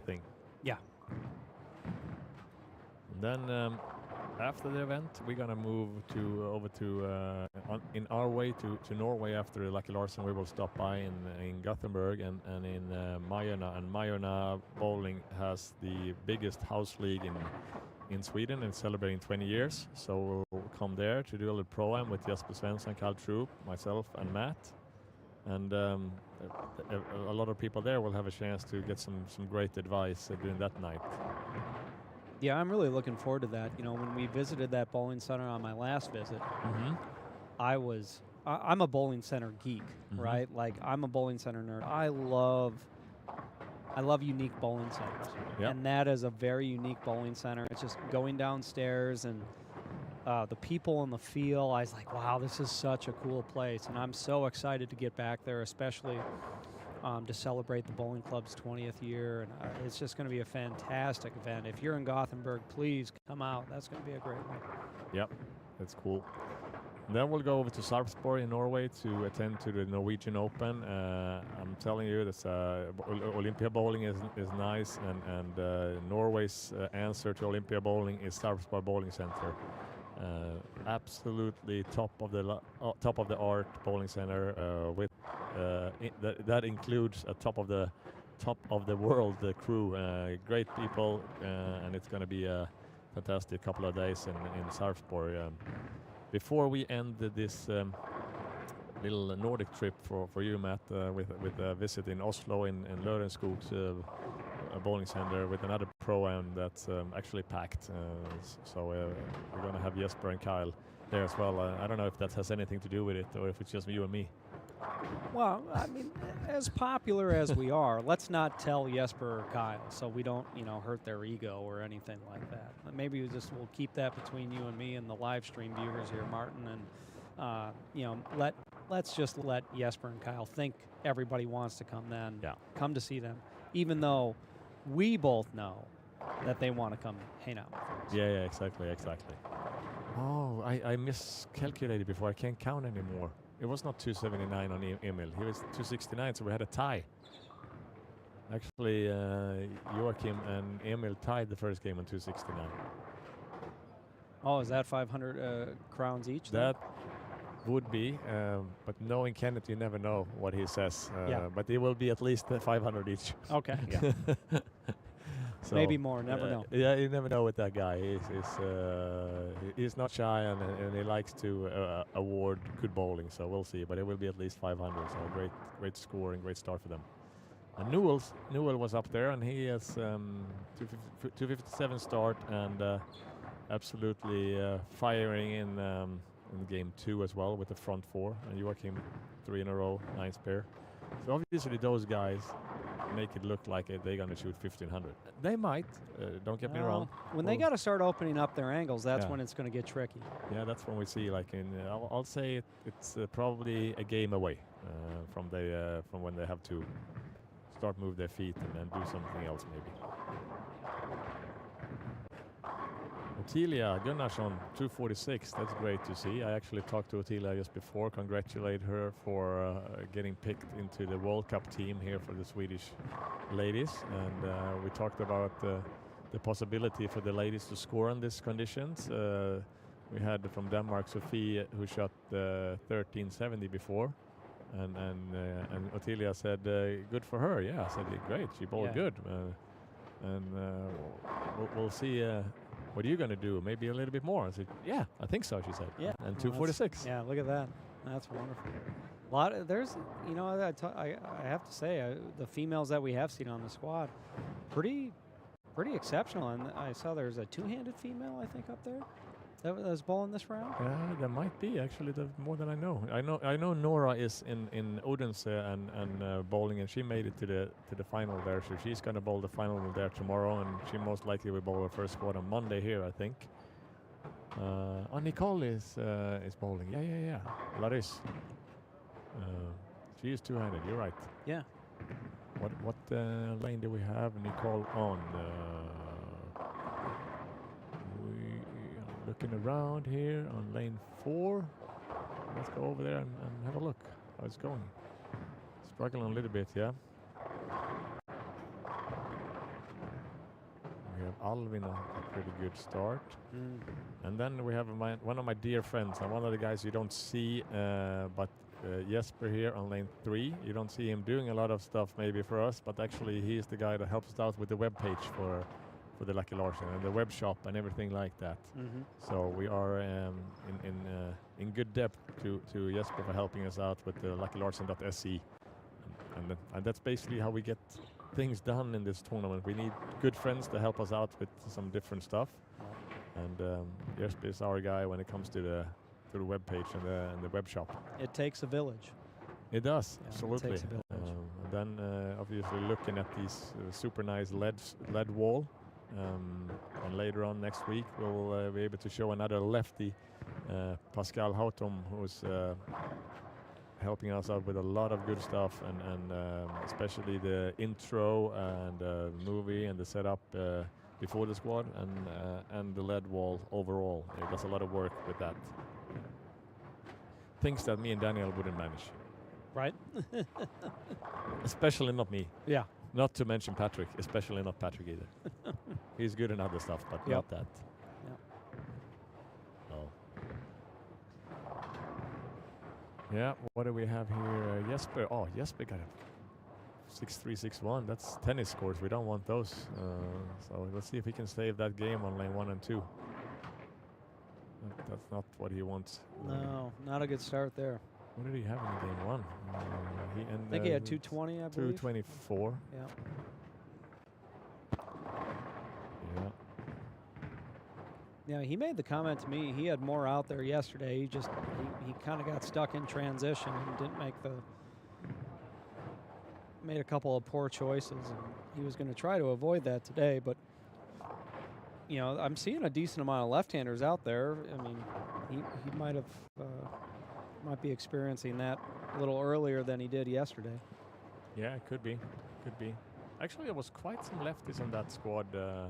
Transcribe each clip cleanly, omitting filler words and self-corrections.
thing. Yeah. And then after the event, we're gonna move over to in our way to Norway after Lucky Larsen. We will stop by in Gothenburg and in Majorna. And Majorna Bowling has the biggest house league in Sweden and celebrating 20 years. So we'll come there to do a little pro-am with Jesper Svensson, Carl Troop, myself, and Matt. And a lot of people there will have a chance to get some great advice during that night. Yeah, I'm really looking forward to that. You know, when we visited that bowling center on my last visit, I'm a bowling center geek, right? Like, I'm a bowling center nerd. I love unique bowling centers. Yep. And that is a very unique bowling center. It's just going downstairs and the people in the feel. I was like, wow, this is such a cool place. And I'm so excited to get back there, especially to celebrate the bowling club's 20th year. And it's just going to be a fantastic event. If you're in Gothenburg, please come out. That's going to be a great one. Yep, that's cool. And then we'll go over to Sarpsborg in Norway to attend to the Norwegian Open. I'm telling you, this Olympia Bowling is nice, and Norway's answer to Olympia Bowling is Sarpsborg Bowling Center. Absolutely top of the art bowling center with that includes a top of the world crew, great people, and it's going to be a fantastic couple of days in Sarpsborg. Before we end this little Nordic trip for you, Matt, with a visit in Oslo in Lørenskog's bowling center with another pro-am that's actually packed. So we're going to have Jesper and Kyle there as well. I don't know if that has anything to do with it or if it's just you and me. Well, I mean, as popular as we are, let's not tell Jesper or Kyle so we don't, hurt their ego or anything like that. Maybe we'll keep that between you and me and the live stream viewers here, Martin, and let's just let Jesper and Kyle think everybody wants to come then. Yeah. Come to see them, even though we both know that they want to come hang out with us. Yeah, exactly. Oh, I miscalculated before. I can't count anymore. It was not 279 on Emil. He was 269, so we had a tie. Actually, Joachim and Emil tied the first game on 269. Oh, is that 500 crowns each? That would be, but knowing Kenneth, you never know what he says. Yeah. But it will be at least 500 each. Okay. Yeah. So, maybe more. Never know. Yeah, you never know with that guy. He's not shy and he likes to award good bowling. So we'll see. But it will be at least 500. So great score and great start for them. And Newell was up there and he has 257 start and absolutely firing in game 2 as well with the front 4. And Joachim 3 in a row, nice pair. So obviously those guys make it look like they're going to shoot 1500. They might, don't get me wrong. When they got to start opening up their angles, that's when it's going to get tricky. Yeah, that's when we see, like, I'll say it's probably a game away from when they have to start move their feet and do something else maybe. Ottilia Gunnarsson, 246. That's great to see. I actually talked to Ottilia just before, congratulate her for getting picked into the World Cup team here for the Swedish ladies. And we talked about the possibility for the ladies to score on these conditions. We had from Denmark Sophie who shot 1370 before. And Ottilia said, good for her. Yeah, I said, great. She bowled good. And we'll see. What are you going to do? Maybe a little bit more. I said, yeah, I think so, she said. Yeah. And 246. Yeah, look at that. That's wonderful. A lot of, there's, I have to say, the females that we have seen on the squad, pretty exceptional. And I saw there's a two-handed female, I think, up there that was bowling this round. Yeah, there might be actually. More than I know. I know Nora is in Odense and bowling, and she made it to the final there. So she's going to bowl the final there tomorrow, and she most likely will bowl her first squad on Monday here, I think. Nicole is bowling. Yeah. Laris. She is two-handed. You're right. Yeah. What lane do we have Nicole on? Looking around here on lane 4. Let's go over there and have a look how it's going. Struggling a little bit, yeah. Alvin a pretty good start. Mm. And then we have one of my dear friends, and one of the guys you don't see, but Jesper here on lane 3. You don't see him doing a lot of stuff maybe for us, but actually he's the guy that helps us out with the web page for the Lucky Larson and the web shop and everything like that. Mm-hmm. So we are in good depth to Jesper for helping us out with the luckylarson.se. And that's basically how we get things done in this tournament. We need good friends to help us out with some different stuff. And Jesper is our guy when it comes to the web page and the web shop. It takes a village. It does, Yeah, absolutely. It takes a village. And then obviously looking at these super nice LED wall. And later on next week we'll be able to show another lefty, Pascal Hautom, who's helping us out with a lot of good stuff, and especially the intro and the movie and the setup before the squad, and the LED wall overall. He does a lot of work with that. Things that me and Daniel wouldn't manage. Right? Especially not me. Yeah. Not to mention Patrick, especially not Patrick either. He's good in other stuff, but not that. Yep. Oh. Yeah, what do we have here? Jesper. Oh, Jesper got a 6-3, 6-1. That's tennis scores. We don't want those. So let's see if he can save that game on lane 1 and 2. That's not what he wants. No, not a good start there. What did he have in game 1? I think he had 220, I believe. 224. Yeah. Yeah. Yeah, he made the comment to me. He had more out there yesterday. He kind of got stuck in transition and didn't made a couple of poor choices, and he was going to try to avoid that today. But you know, I'm seeing a decent amount of left-handers out there. I mean, he might be experiencing that a little earlier than he did yesterday. Yeah, it could be. Could be. Actually, there was quite some lefties on that squad. Yeah,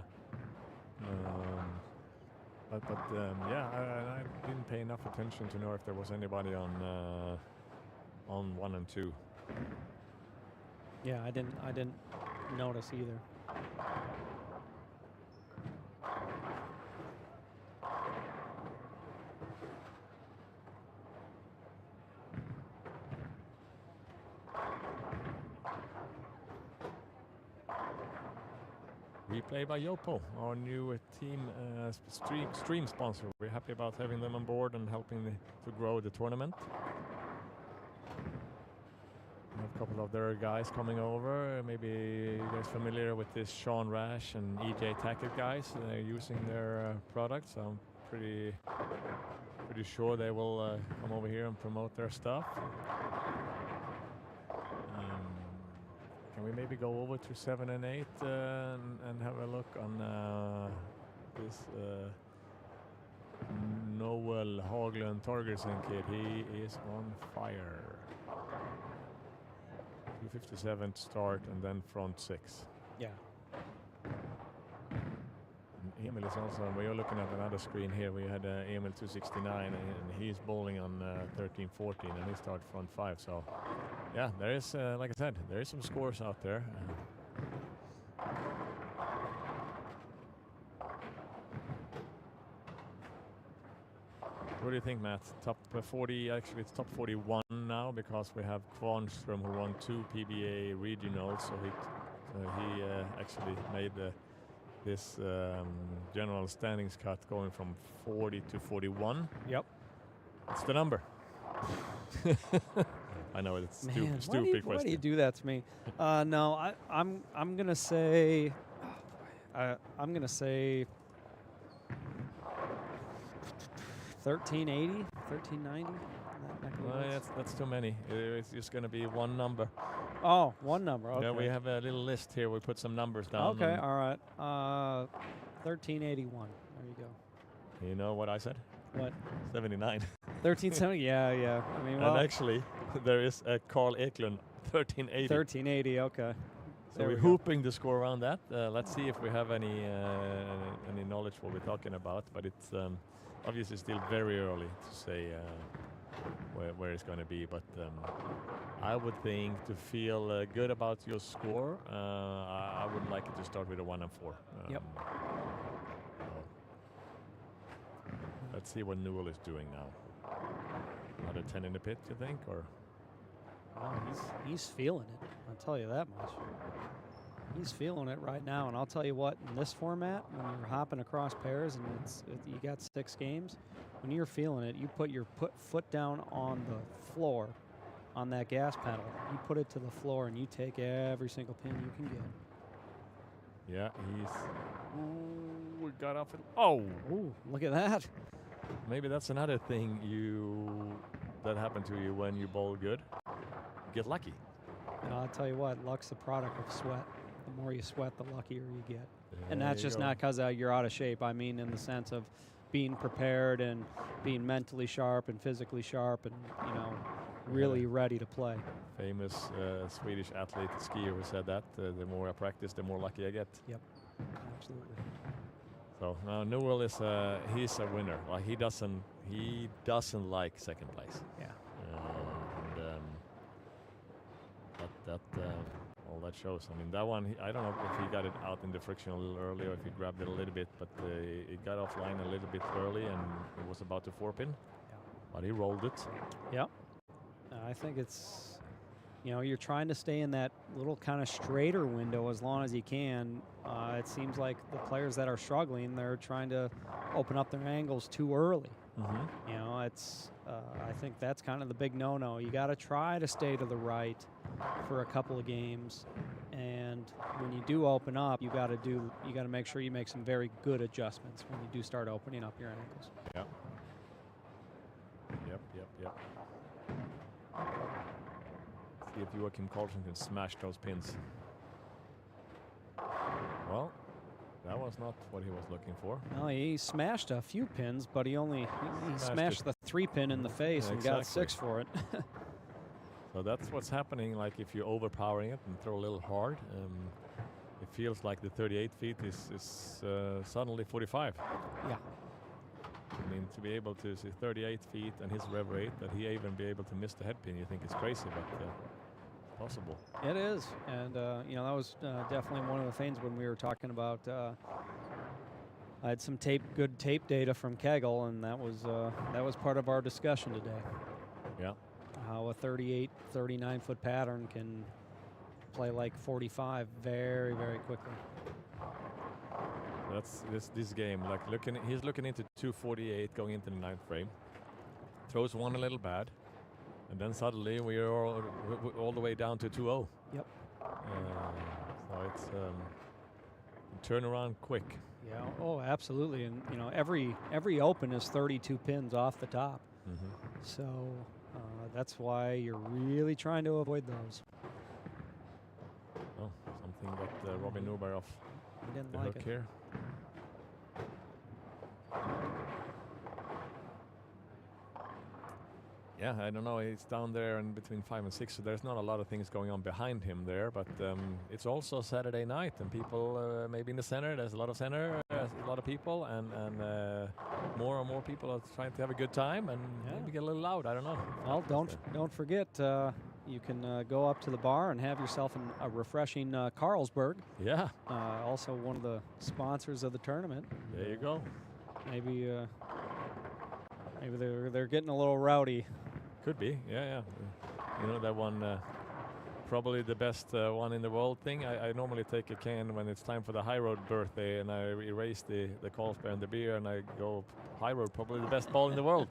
I didn't pay enough attention to know if there was anybody on 1 and 2. Yeah, I didn't notice either. Replay by Yopo, our new team stream sponsor. We're happy about having them on board and helping to grow the tournament. We have a couple of their guys coming over. Maybe you guys familiar with this Sean Rash and EJ Tackett guys. They're using their products. I'm pretty sure they will come over here and promote their stuff. Can we maybe go over to 7 and 8 and have a look on this Noel Haglund Torgerson kid? He is on fire. 257 start and then front 6. Yeah. And Emil is also, we are looking at another screen here. We had Emil 269 and he's bowling on 13-14 and he started front 5. So yeah, there is, like I said, there is some scores out there. What do you think, Matt? Top 40, actually it's top 41 now because we have Kvarnström who won 2 PBA regionals, so he actually made this general standings cut going from 40 to 41. Yep. It's the number. I know it's stupid question. Why do you do that to me? No, I'm gonna say 1380, 1390. Well, that's too many. It's just going to be one number. Oh, one number. Okay. Yeah, we have a little list here. We put some numbers down. Okay, all right. 1381. There you go. You know what I said? What? 79. 1370. Yeah. I mean, well, and actually, there is a Carl Eklund 1380. 1380. Okay. So we're hooping the score around that. Let's see if we have any knowledge what we're talking about. But it's obviously still very early to say where it's going to be. But I would think to feel good about your score, I would like it to start with a 1 and 4. Yep. Let's see what Newell is doing now. Another 10 in the pit, you think, or? Oh, he's feeling it. I'll tell you that much. He's feeling it right now, and I'll tell you what. In this format, when you're hopping across pairs and you got 6 games, when you're feeling it, you put your foot down on the floor, on that gas pedal. You put it to the floor, and you take every single pin you can get. Yeah, we got off it. Oh, ooh, look at that. Maybe that's another thing that happened to you when you bowl good. Get lucky. And I'll tell you what, luck's the product of sweat. The more you sweat, the luckier you get. There and that's just not because you're out of shape. I mean, in the sense of being prepared and being mentally sharp and physically sharp and, really ready to play. Famous Swedish athlete, skier, who said that the more I practice, the more lucky I get. Yep, absolutely. So now Newell is he's a winner. Like he doesn't like second place. Yeah. Well, that shows. I mean, that one, I don't know if he got it out in the friction a little early or if he grabbed it a little bit, but it got offline a little bit early and it was about to 4-pin. Yeah. But he rolled it. Yep. I think it's, you're trying to stay in that little kind of straighter window as long as you can. It seems like the players that are struggling, they're trying to open up their angles too early. Mm-hmm. I think that's kind of the big no-no. You got to try to stay to the right for a couple of games, and when you do open up, you got to make sure you make some very good adjustments when you do start opening up your ankles. Yep. See if Joachim Karlsson can smash those pins. Well, that was not what he was looking for. No, he smashed a few pins, but he smashed the 3-pin in the face and got 6 for it. So that's what's happening. Like if you're overpowering it and throw a little hard, it feels like the 38 feet is suddenly 45. Yeah. I mean, to be able to see 38 feet and his rev rate, that he even be able to miss the head pin, you think it's crazy, but it's possible. It is, and that was definitely one of the things when we were talking about. I had some good tape data from Kegel, and that was part of our discussion today. Yeah. How a 38, 39-foot pattern can play like 45 very, very quickly. That's this game. Like he's looking into 248 going into the 9th frame. Throws one a little bad, and then suddenly we are all the way down to 2-0. Yep. So it's turn around quick. Yeah. Oh, absolutely. And every open is 32 pins off the top. Mm-hmm. So that's why you're really trying to avoid those. Oh, something that Robin Newberg off He didn't the like hook it. here. Yeah, I don't know. It's down there and between 5 and 6, so there's not a lot of things going on behind him there. But it's also Saturday night, and people maybe in the center. There's a lot of people, and more and more people are trying to have a good time and maybe get a little loud. I don't know. Well, don't forget. You can go up to the bar and have yourself a refreshing Carlsberg. Yeah. Also one of the sponsors of the tournament. There you go. Maybe they're getting a little rowdy. Could be. Yeah. That one, probably the best one in the world thing. I normally take a can when it's time for the High Road birthday, and I erase the Carlsberg and the beer, and I go High Road, probably the best ball in the world.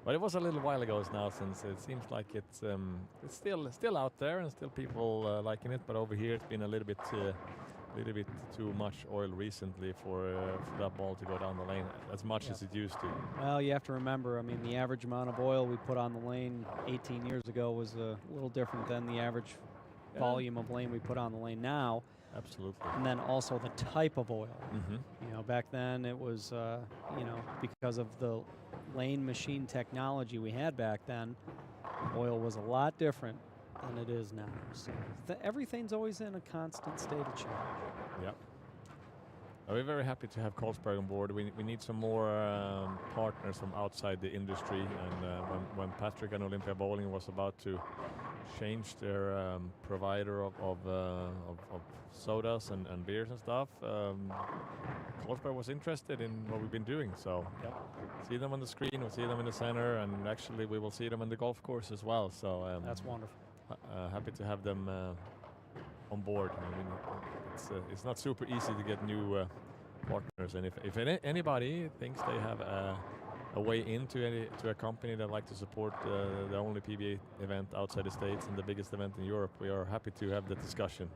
But it was a little while ago now, since it seems like it's still out there and still people liking it. But over here, it's been a little bit too much oil recently for that ball to go down the lane as much as it used to. Well, you have to remember, I mean, the average amount of oil we put on the lane 18 years ago was a little different than the average volume of lane we put on the lane now. Absolutely. And then also the type of oil. Mm-hmm. Back then it was, because of the lane machine technology we had back then, oil was a lot different than it is now. So everything's always in a constant state of change. Yep. We're very happy to have Carlsberg on board. We need some more partners from outside the industry. And when Patrick and Olympia Bowling was about to change their provider of sodas and beers and stuff, Carlsberg was interested in what we've been doing. So see them on the screen, we'll see them in the center, and actually we will see them on the golf course as well. So that's wonderful. Happy to have them on board. I mean, it's not super easy to get new partners, and if anybody thinks they have a way into a company that like to support the only PBA event outside the States and the biggest event in Europe, we are happy to have the discussion.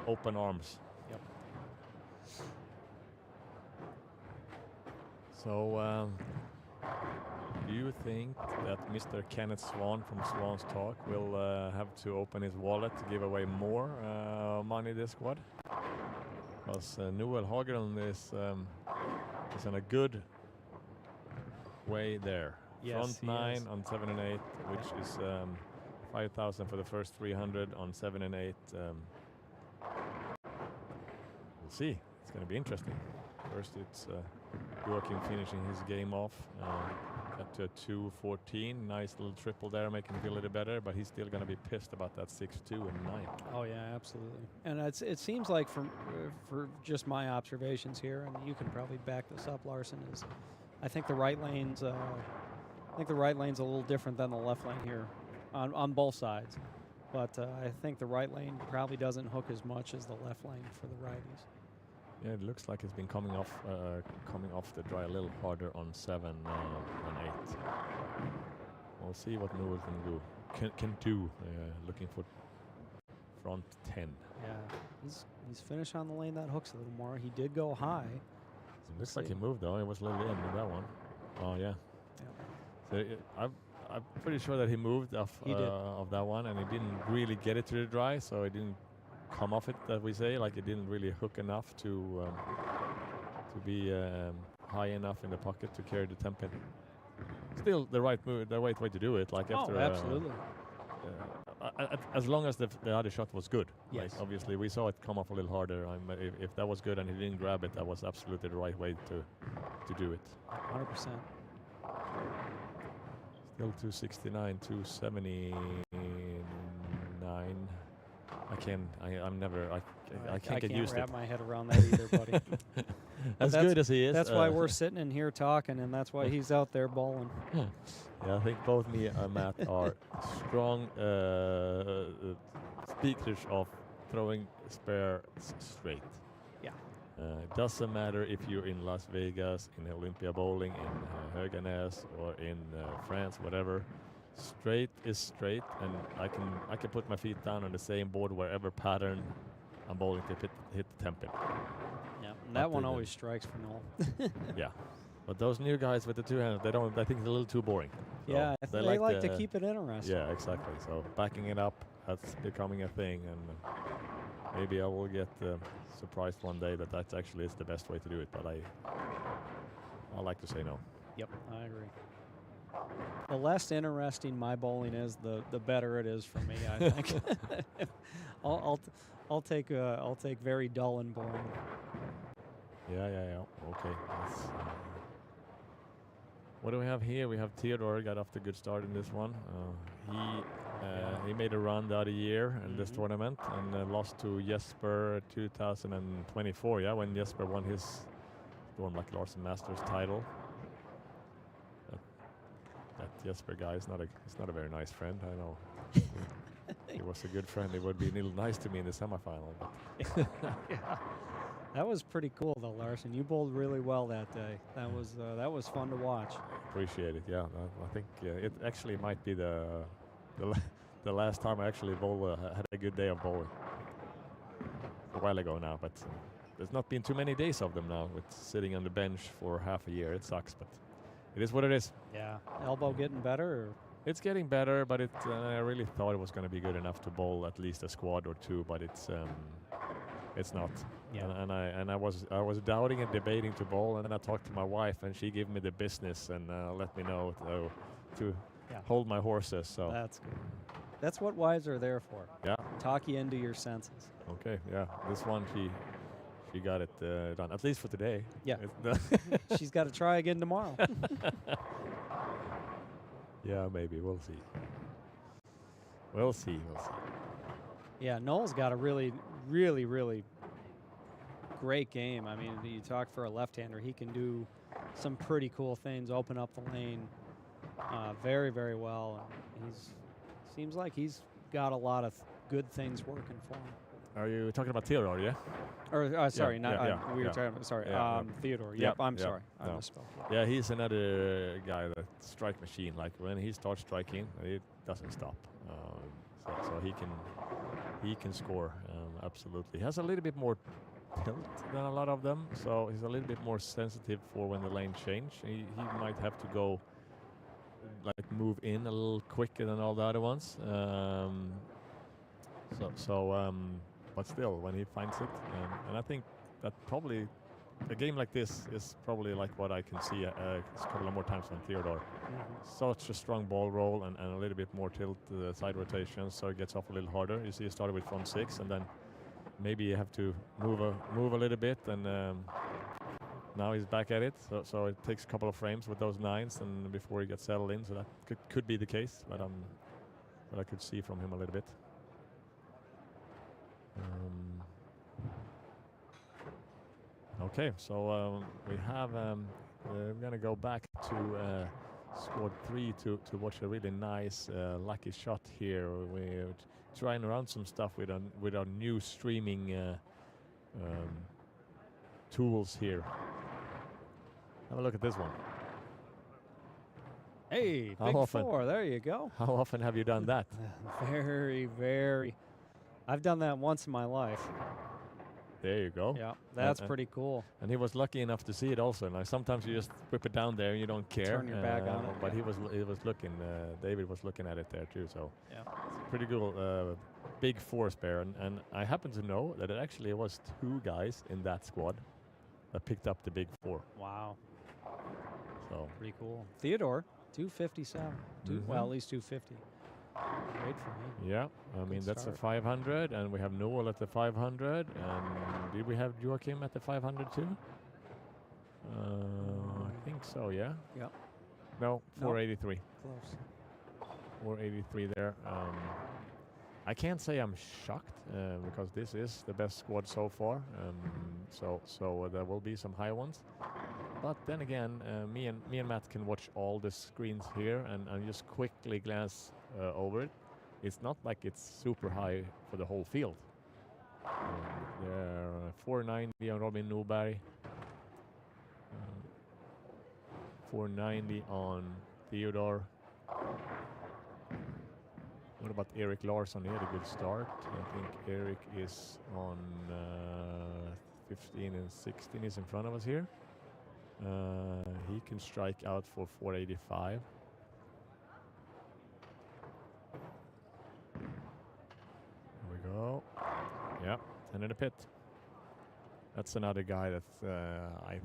Open arms. Yep. So do you think that Mr. Kenneth Swan from Swan's Talk will have to open his wallet to give away more money this squad? Because Noel Hagelund is on a good way there. Yes, Front 9 on 7 and 8, which is 5,000 for the first 300 on 7 and 8. We'll see. It's going to be interesting. First, it's Joachim finishing his game off. Up to a 2-14, nice little triple there, making him feel a little better, but he's still going to be pissed about that 6-2 and 9. Oh yeah, absolutely. And it seems like for just my observations here, and you can probably back this up, Larson, is I think the right lane's a little different than the left lane here, on both sides. But I think the right lane probably doesn't hook as much as the left lane for the righties. Yeah, it looks like it's been coming off the dry a little harder on 7 and 8. We'll see what Noel can do. Looking for front 10. Yeah, he's finished on the lane that hooks a little more. He did go high. It looks like he moved though. He was a little in with that one. Oh yeah. So I'm pretty sure that he moved off of that one, and he didn't really get it to the dry, so it didn't come off it, that we say, like it didn't really hook enough to be high enough in the pocket to carry the temp in. Still the right move, the right way to do it. Like after absolutely. As long as the other shot was good. Yes. Like obviously we saw it come off a little harder. If that was good and he didn't grab it, that was absolutely the right way to do it. 100%. Still 269, 279. I can't get used to it. I can't wrap my head around that either, buddy. As good as he is. That's why we're sitting in here talking, and that's why he's out there bowling. Yeah, I think both me and Matt are strong speakers of throwing spares straight. Yeah. It doesn't matter if you're in Las Vegas, in Olympia Bowling, in Höganäs, or in France, whatever. Straight is straight, and I can put my feet down on the same board wherever pattern I'm bowling to hit the temp in. Yeah, and that one always strikes for Noel. Yeah, but those new guys with the two hands, they don't. I think it's a little too boring. So yeah, they like to keep it interesting. Yeah, exactly. So backing it up, that's becoming a thing, and maybe I will get surprised one day that actually is the best way to do it. But I like to say no. Yep, I agree. The less interesting my bowling is, the better it is for me, I think. I'll take very dull and boring. Yeah. Okay. What do we have here? We have Theodore got off to a good start in this one. He made a run the other year in this tournament and lost to Jesper 2024. Yeah, when Jesper won his Storm Black Larsen Masters title. That Jesper guy is not a very nice friend. I know. He was a good friend. He would be a little nice to me in the semifinal. But Yeah. That was pretty cool though, Larson. You bowled really well that day. That was fun to watch. Appreciate it. Yeah, I think it actually might be the last time I actually had a good day of bowling. A while ago now, but there's not been too many days of them now. With sitting on the bench for half a year, it sucks, but it is what it is. Yeah. Elbow getting better? Or? It's getting better, but I really thought it was going to be good enough to bowl at least a squad or two, but it's not. Yeah. And I was doubting and debating to bowl, and then I talked to my wife, and she gave me the business and let me know to hold my horses. So that's good. That's what wives are there for. Yeah. Talk you into your senses. Okay. Yeah. This one she she got it done, at least for today. Yeah. It's done. She's got to try again tomorrow. Yeah, maybe. We'll see. We'll see. We'll see. Yeah, Noel's got a really, really, really great game. I mean, you talk for a left-hander, he can do some pretty cool things, open up the lane very, very well. And seems like he's got a lot of good things working for him. Are you talking about Theodore, yeah? Or sorry, Yeah, not yeah, we were yeah. talking about sorry, Yeah, Theodore. Yep, Yep, I'm yep, sorry, I no. misspoke. Yeah, he's another guy that strike machine. Like when he starts striking, it doesn't stop. So he can score absolutely. He has a little bit more tilt than a lot of them, so he's a little bit more sensitive for when the lane change. He might have to go like move in a little quicker than all the other ones. But still, when he finds it, and I think that probably a game like this is probably like what I can see a couple of more times on Theodore. Such a strong ball roll and a little bit more tilt side rotation, so it gets off a little harder. You see, he started with front six, and then maybe you have to move a little bit, and now he's back at it. So it takes a couple of frames with those nines, and before he gets settled in. So that could be the case, but I could see from him a little bit. Okay, so we have we're gonna go back to squad 3 to watch a really nice lucky shot here. We're trying around some stuff with our new streaming tools here. Have a look at this one. Hey, How big often? four. There you go. How often have you done that? Very, very. I've done that once in my life. There you go. Yeah, that's pretty cool. And he was lucky enough to see it also. Now sometimes you just whip it down there and you don't care. Turn your back on it. But he was looking. David was looking at it there too. So yeah, it's pretty cool. Big force bear, and I happen to know that it actually was 2 guys in that squad that picked up the big 4. Wow. So pretty cool. Theodore, 257. Well, at least 250. Great for me. Yeah, I mean that's a start. 500, and we have Noel at the 500, and did we have Joachim at the 500 too? I think so. Yeah. Yep. No, 483. Close. 483 there. I can't say I'm shocked because this is the best squad so far. So there will be some high ones. But then again, me and Matt can watch all the screens here and just quickly glance over it. It's not like it's super high for the whole field. There are 490 on Robin Norberg. 490 on Theodore. What about Eric Larsson? He had a good start. I think Eric is on 15 and 16. He's in front of us here. He can strike out for 485. Here we go. Yeah, 10 in the pit. That's another guy that I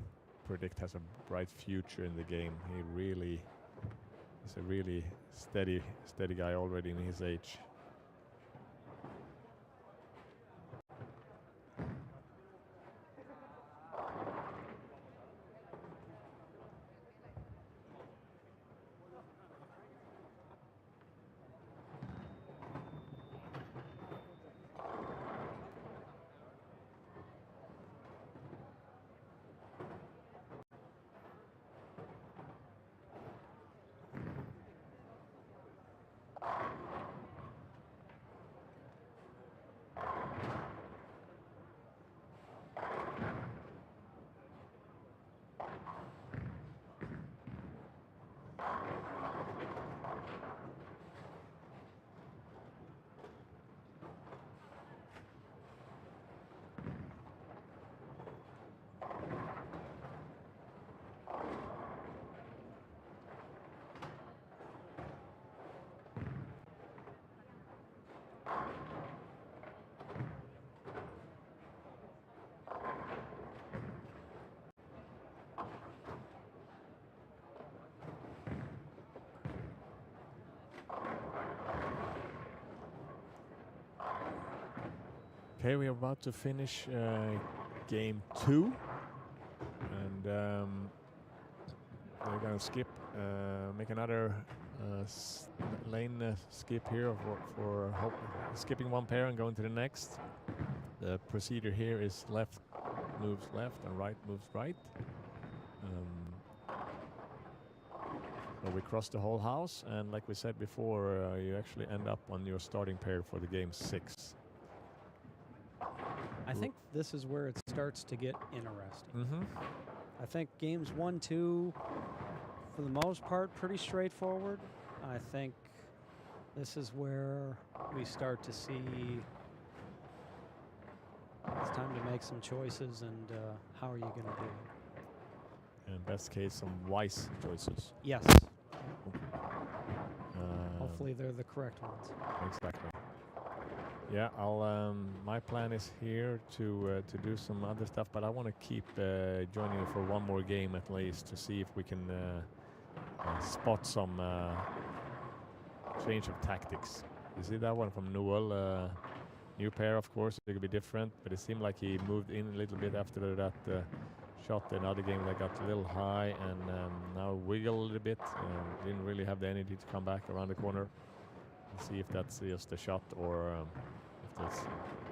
predict has a bright future in the game. He's a really steady guy already in his age. Okay, we are about to finish game 2, and they're gonna skip, make another lane skip here for skipping one pair and going to the next. The procedure here is left moves left and right moves right. So we cross the whole house, and like we said before, you actually end up on your starting pair for the game 6. I think this is where it starts to get interesting. Mm-hmm. I think games 1, 2, for the most part, pretty straightforward. I think this is where we start to see it's time to make some choices, and how are you going to do it? In best case, some wise choices. Yes. Hopefully they're the correct ones. Exactly. Yeah, I'll. My plan is here to do some other stuff, but I want to keep joining you for one more game at least to see if we can spot some change of tactics. You see that one from Noel? New pair, of course, it could be different, but it seemed like he moved in a little bit after that shot. Another game that got a little high and now wiggle a little bit. Didn't really have the energy to come back around the corner. Let's see if that's just a shot or if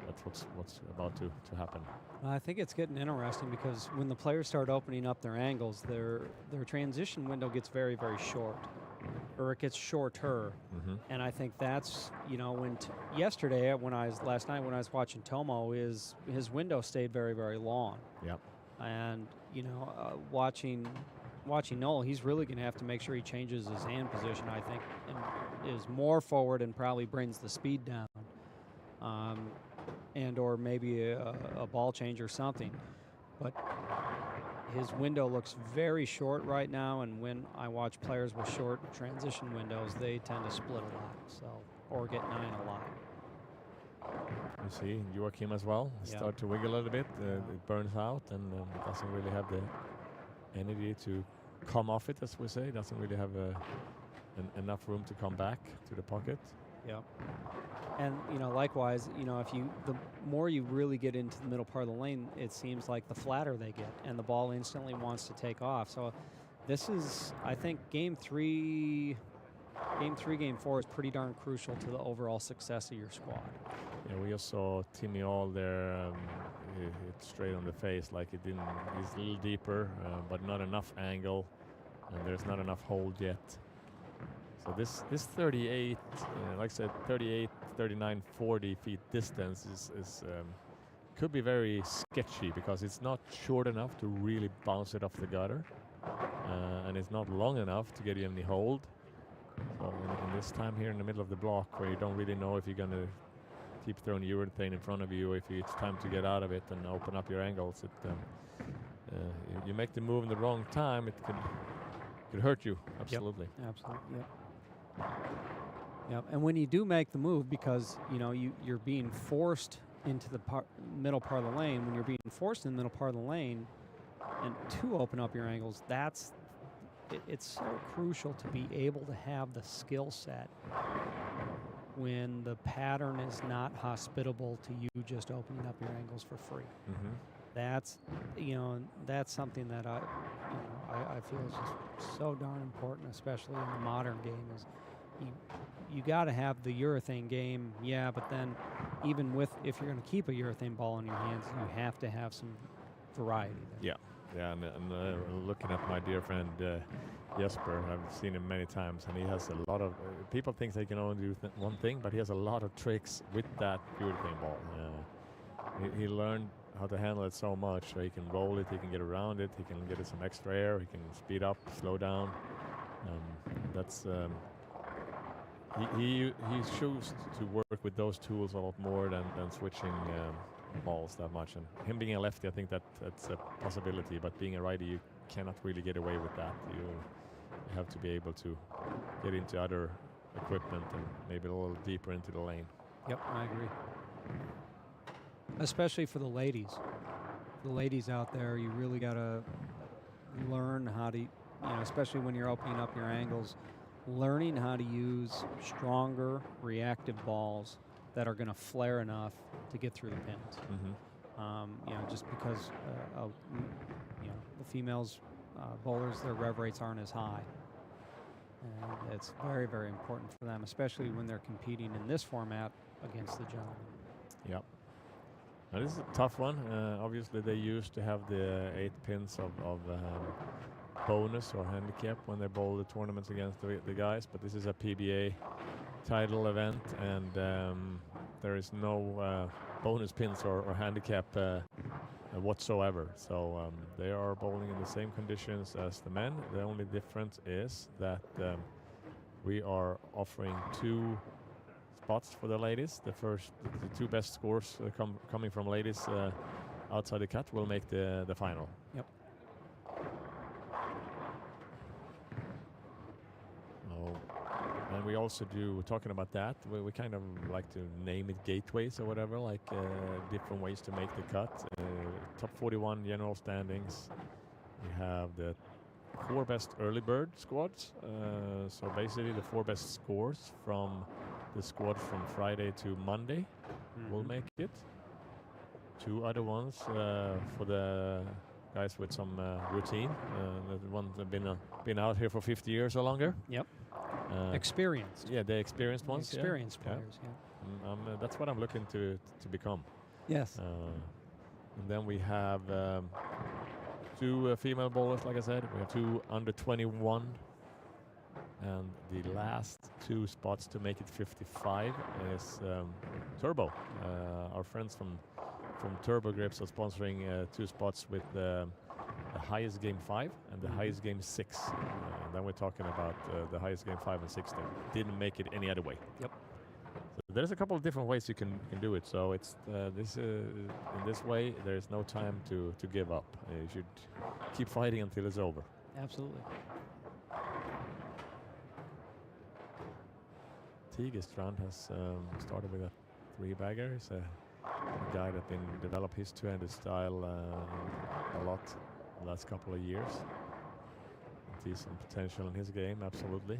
that's what's about to happen. I think it's getting interesting because when the players start opening up their angles, their transition window gets very, very short, or it gets shorter. Mm-hmm. And I think that's, when yesterday last night when I was watching Tomo, his window stayed very, very long. Yep. And watching Noel, he's really going to have to make sure he changes his hand position, I think, and is more forward and probably brings the speed down, and or maybe a ball change or something. But his window looks very short right now, and when I watch players with short transition windows, they tend to split a lot, or get 9 a lot. You see Joachim as well start to wiggle a little bit. It burns out and doesn't really have the energy to come off it, as we say. Doesn't really have enough room to come back to the pocket. Yep. And likewise, the more you really get into the middle part of the lane, it seems like the flatter they get, and the ball instantly wants to take off. So this is, I think, game 3, game 4 is pretty darn crucial to the overall success of your squad. Yeah, we just saw Timmy All there hit straight on the face, like it didn't. He's a little deeper, but not enough angle, and there's not enough hold yet. So this 38, like I said, 38, 39, 40 feet distance is could be very sketchy because it's not short enough to really bounce it off the gutter, and it's not long enough to get you any hold. So in this time here in the middle of the block, where you don't really know if you're going to keep throwing urethane in front of you, if it's time to get out of it and open up your angles, you make the move in the wrong time, it could hurt you. Absolutely. Yep. Absolutely. Yep. Yep. And when you do make the move, because you're being forced into the middle part of the lane, when you're being forced in the middle part of the lane and to open up your angles, it's so crucial to be able to have the skill set when the pattern is not hospitable to you just opening up your angles for free. Mm-hmm. That's something that I feel is just so darn important, especially in the modern game. Is you got to have the urethane game, but then even if you're going to keep a urethane ball in your hands, you have to have some variety there. Yeah, and looking at my dear friend Jesper, I've seen him many times, and he has a lot of. People think they can only do one thing, but he has a lot of tricks with that urethane ball. He learned how to handle it so much, so he can roll it, he can get around it, he can get it some extra air, he can speed up, slow down. That's he chooses to work with those tools a lot more than switching balls that much. And him being a lefty, I think that's a possibility, but being a righty, you cannot really get away with that. You have to be able to get into other equipment and maybe a little deeper into the lane. Yep, I agree. Especially for the ladies. The ladies out there, you really got to learn how to, especially when you're opening up your angles, learning how to use stronger reactive balls that are going to flare enough to get through the pins. Mm-hmm. Just because the females bowlers, their rev rates aren't as high. And it's very, very important for them, especially when they're competing in this format against the gentlemen. Yep. Now this is a tough one. Obviously, they used to have the 8 pins of bonus or handicap when they bowl the tournaments against the guys, but this is a PBA title event, and there is no bonus pins or handicap whatsoever. So they are bowling in the same conditions as the men. The only difference is that we are offering 2 spots for the ladies. The 2 best scores coming from ladies outside the cut will make the final. Yep. And we also do, talking about that, we kind of like to name it gateways or whatever, like different ways to make the cut. Top 41 general standings. We have the 4 best early bird squads. So basically the 4 best scores from the squad from Friday to Monday will make it. 2 other ones for the guys with some routine. The ones that have been out here for 50 years or longer. Yep. Experienced. Yeah, the experienced ones. Experienced players, yeah. That's what I'm looking to become. Yes. And then we have 2 female bowlers, like I said. We have 2 under 21. And the last 2 spots to make it 55 is Turbo. Our friends from Turbo Grips are sponsoring 2 spots with the highest game 5 and the highest game 6. Then we're talking about the highest game 5 and 6 that didn't make it any other way. Yep. So there's a couple of different ways you can do it. So it's in this way there's no time to give up. You should keep fighting until it's over. Absolutely. Tigerstrand has started with a 3-bagger. He's a guy that's been developed his 2-handed style a lot the last couple of years. See some potential in his game, absolutely.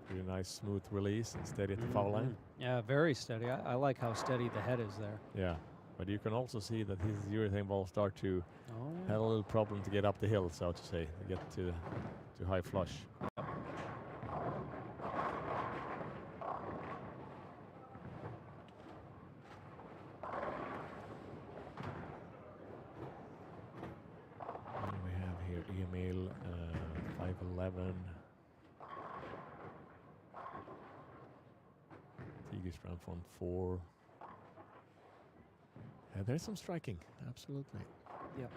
Pretty nice smooth release and steady at the foul line. Yeah, very steady. I like how steady the head is there. Yeah, but you can also see that his urethane balls start to have a little problem to get up the hill, so to say, to get to high flush. And we have here Emil, 5'11". Tigerstrand from 4. There's some striking, absolutely. Yep.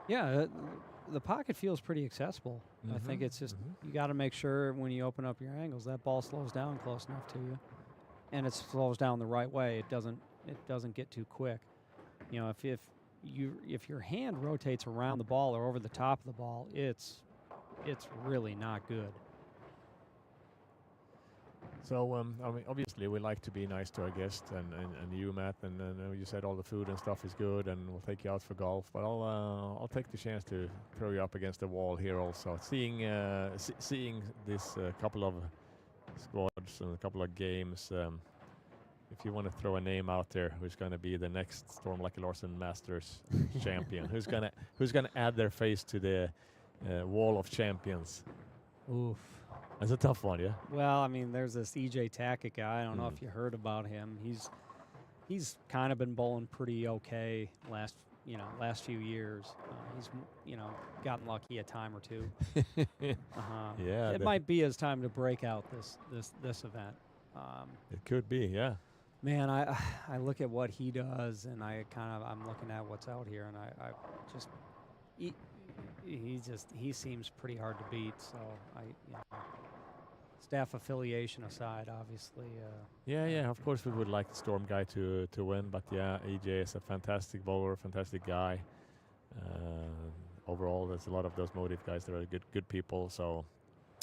Yeah, the pocket feels pretty accessible. I think it's just you got to make sure when you open up your angles that ball slows down close enough to you, and it slows down the right way. It doesn't get too quick. You know, if your hand rotates around the ball or over the top of the ball, it's really not good. So, I mean, obviously, we like to be nice to our guests and you, Matt. And you said all the food and stuff is good, and we'll take you out for golf. But I'll take the chance to throw you up against the wall here also. Seeing this couple of squads and a couple of games. If you want to throw a name out there, who's going to be the next Storm Lucky Larson Masters champion? Who's gonna add their face to the wall of champions? Oof. That's a tough one, yeah. Well, I mean, there's this EJ Tackett guy. I don't know if you heard about him. He's kind of been bowling pretty okay last few years. He's gotten lucky a time or two. Yeah, it might be his time to break out this event. It could be, yeah. Man, I look at what he does, and I'm looking at what's out here, and I just he seems pretty hard to beat. So staff affiliation aside, obviously. Yeah. Of course, we would like the Storm guy to win, but yeah, EJ is a fantastic bowler, fantastic guy. Overall, there's a lot of those motive guys that are good people. So,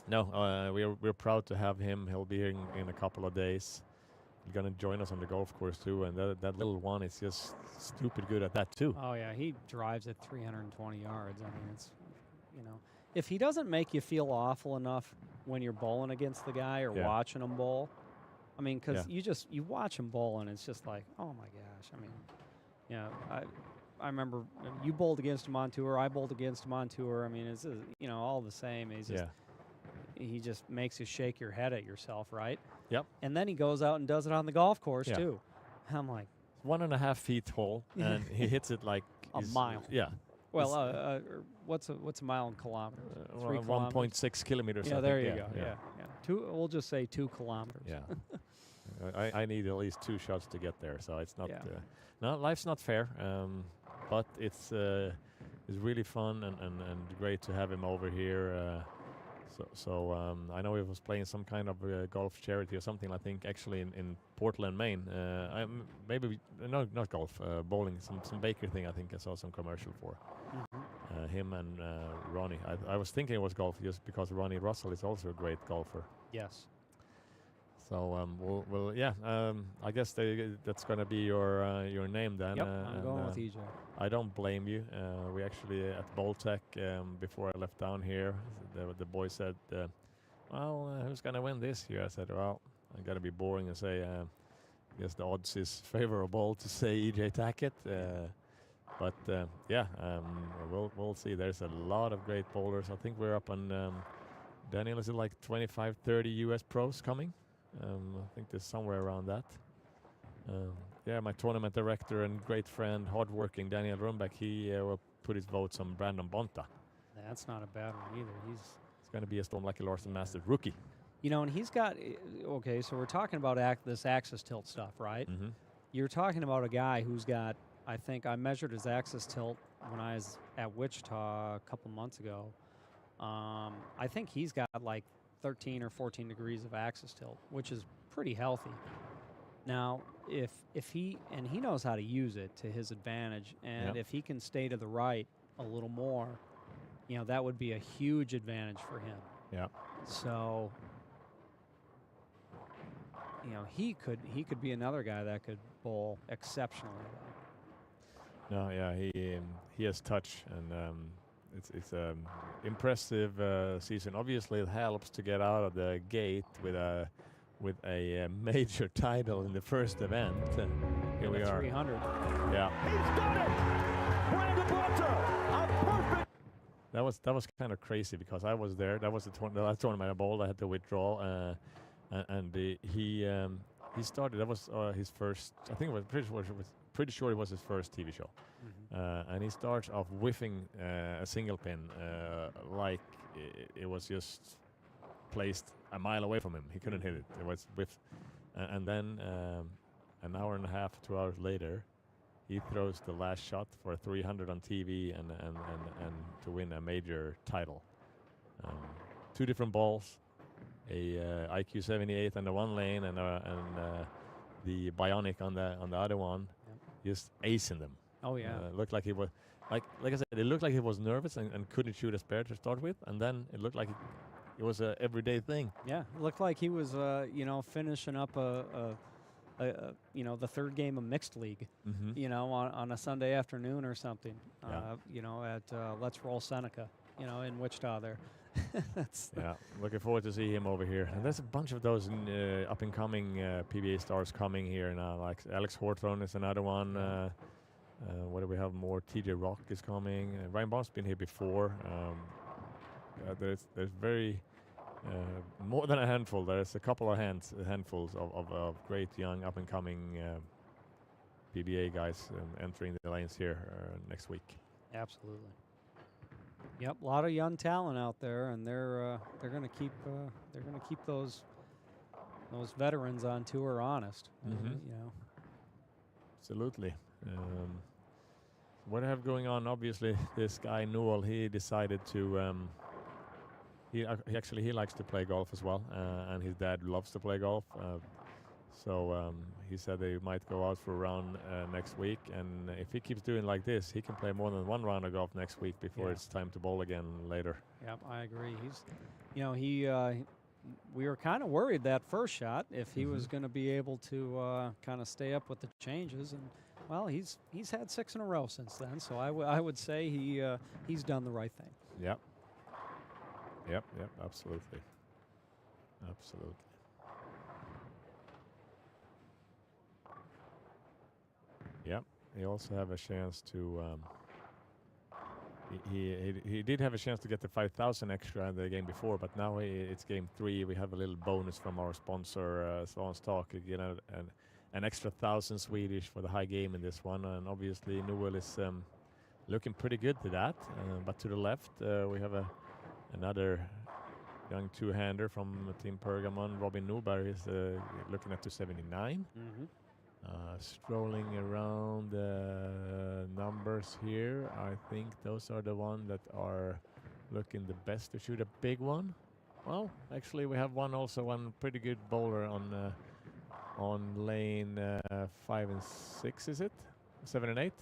no, we're proud to have him. He'll be here in a couple of days. He's gonna join us on the golf course too, and that little one is just stupid good at that too. Oh yeah, he drives at 320 yards. I mean, it's if he doesn't make you feel awful enough when you're bowling against the guy or watching him bowl, I mean, because Yeah. you watch him bowl, and it's just like, oh my gosh. I mean, yeah, I remember you bowled against him on tour. I bowled against him on tour. I mean, it's all the same. Yeah. He just makes you shake your head at yourself, right? Yep. And then he goes out and does it on the golf course Yeah. too. I'm like, 1.5 feet tall, and he hits it like a he's- mile. Yeah. Well, what's a mile in kilometers? 3 kilometers. 1.6 kilometers. Yeah, I there think. you go. Yeah. Two. We'll just say 2 kilometers. Yeah. I need at least 2 shots to get there, so it's not. Yeah. No, life's not fair, but it's really fun and great to have him over here. So I know he was playing some kind of golf charity or something. I think actually in Portland, Maine. Not golf, bowling, some bakery thing. I think I saw some commercial for him and Ronnie. I was thinking it was golf just because Ronnie Russell is also a great golfer. Yes. So I guess that's going to be your name then. Yep. I'm going with EJ. I don't blame you. We actually at Boltec before I left down here, the boy said, who's going to win this year? I said, well, I'm going to be boring and say, I guess the odds is favorable to say EJ Tackett. But we'll see. There's a lot of great bowlers. I think we're up on, Daniel, is it like 25, 30 US pros coming? I think there's somewhere around that. My tournament director and great friend, hardworking Daniel Rumbeck, he will put his votes on Brandon Bonta. That's not a bad one either. It's going to be a Storm Lucky Larson Masters rookie. And he's got, okay, so we're talking about this axis tilt stuff, right? Mm-hmm. You're talking about a guy who's got, I think I measured his axis tilt when I was at Wichita a couple months ago. I think he's got like 13 or 14 degrees of axis tilt, which is pretty healthy. Now, if he knows how to use it to his advantage, and if he can stay to the right a little more, that would be a huge advantage for him. Yeah. So, he could be another guy that could bowl exceptionally well. No, yeah, he has touch, and it's impressive season. Obviously, it helps to get out of the gate with a major title in the first event. Here we are. 300. Yeah. He's done it! Brandon Bonta, a perfect. That was kind of crazy because I was there. That was the last tournament I bowled. I had to withdraw, and he started. That was his first. I think it was pretty sure it was his first TV show. Mm-hmm. And he starts off whiffing a single pin like it was just placed a mile away from him. He couldn't hit it. It was whiffed. And then an hour and a half, 2 hours later, he throws the last shot for 300 on TV and to win a major title. 2 different balls, a IQ 78 on the one lane and the Bionic on the other one, just acing them. Oh yeah. Looked like he was like I said, it looked like he was nervous and couldn't shoot a spare to start with, and then it looked like it was a everyday thing. Yeah, it looked like he was finishing up the third game of mixed league, Mm-hmm. on a Sunday afternoon or something. Yeah. At Let's Roll Seneca, in Wichita there. Yeah, looking forward to see him over here. And there's a bunch of those up and coming PBA stars coming here now. Like Alex Hawthorne is another one. What do we have more? TJ Rock is coming. Ryan Bond's been here before. There's very more than a handful. There's a couple of handfuls of great young up and coming PBA guys entering the lanes here next week. Absolutely. Yep, a lot of young talent out there, and they're going to keep those veterans on tour honest. Mm-hmm. Absolutely. What I have going on? Obviously, this guy Newell, he decided to. He likes to play golf as well, and his dad loves to play golf. So he said they might go out for a round next week, and if he keeps doing like this, he can play more than one round of golf next week before it's time to bowl again later. Yep, I agree. We were kind of worried that first shot if he was going to be able to kind of stay up with the changes, and well, he's had 6 in a row since then. So I would say he's done the right thing. Yep, absolutely. Yeah, he also have a chance to. He did have a chance to get the 5,000 extra in the game before, but now it's game 3. We have a little bonus from our sponsor, Svan's Talk. You know, an extra 1,000 Swedish for the high game in this one, and obviously Noel is looking pretty good to that. But to the left, we have another young two-hander from Team Pergamon. Robin Newberg is looking at 279. Mm-hmm. Strolling around the numbers here, I think those are the ones that are looking the best to shoot a big one. Well, actually, we have one pretty good bowler on lane 5 and 6. Is it 7 and 8?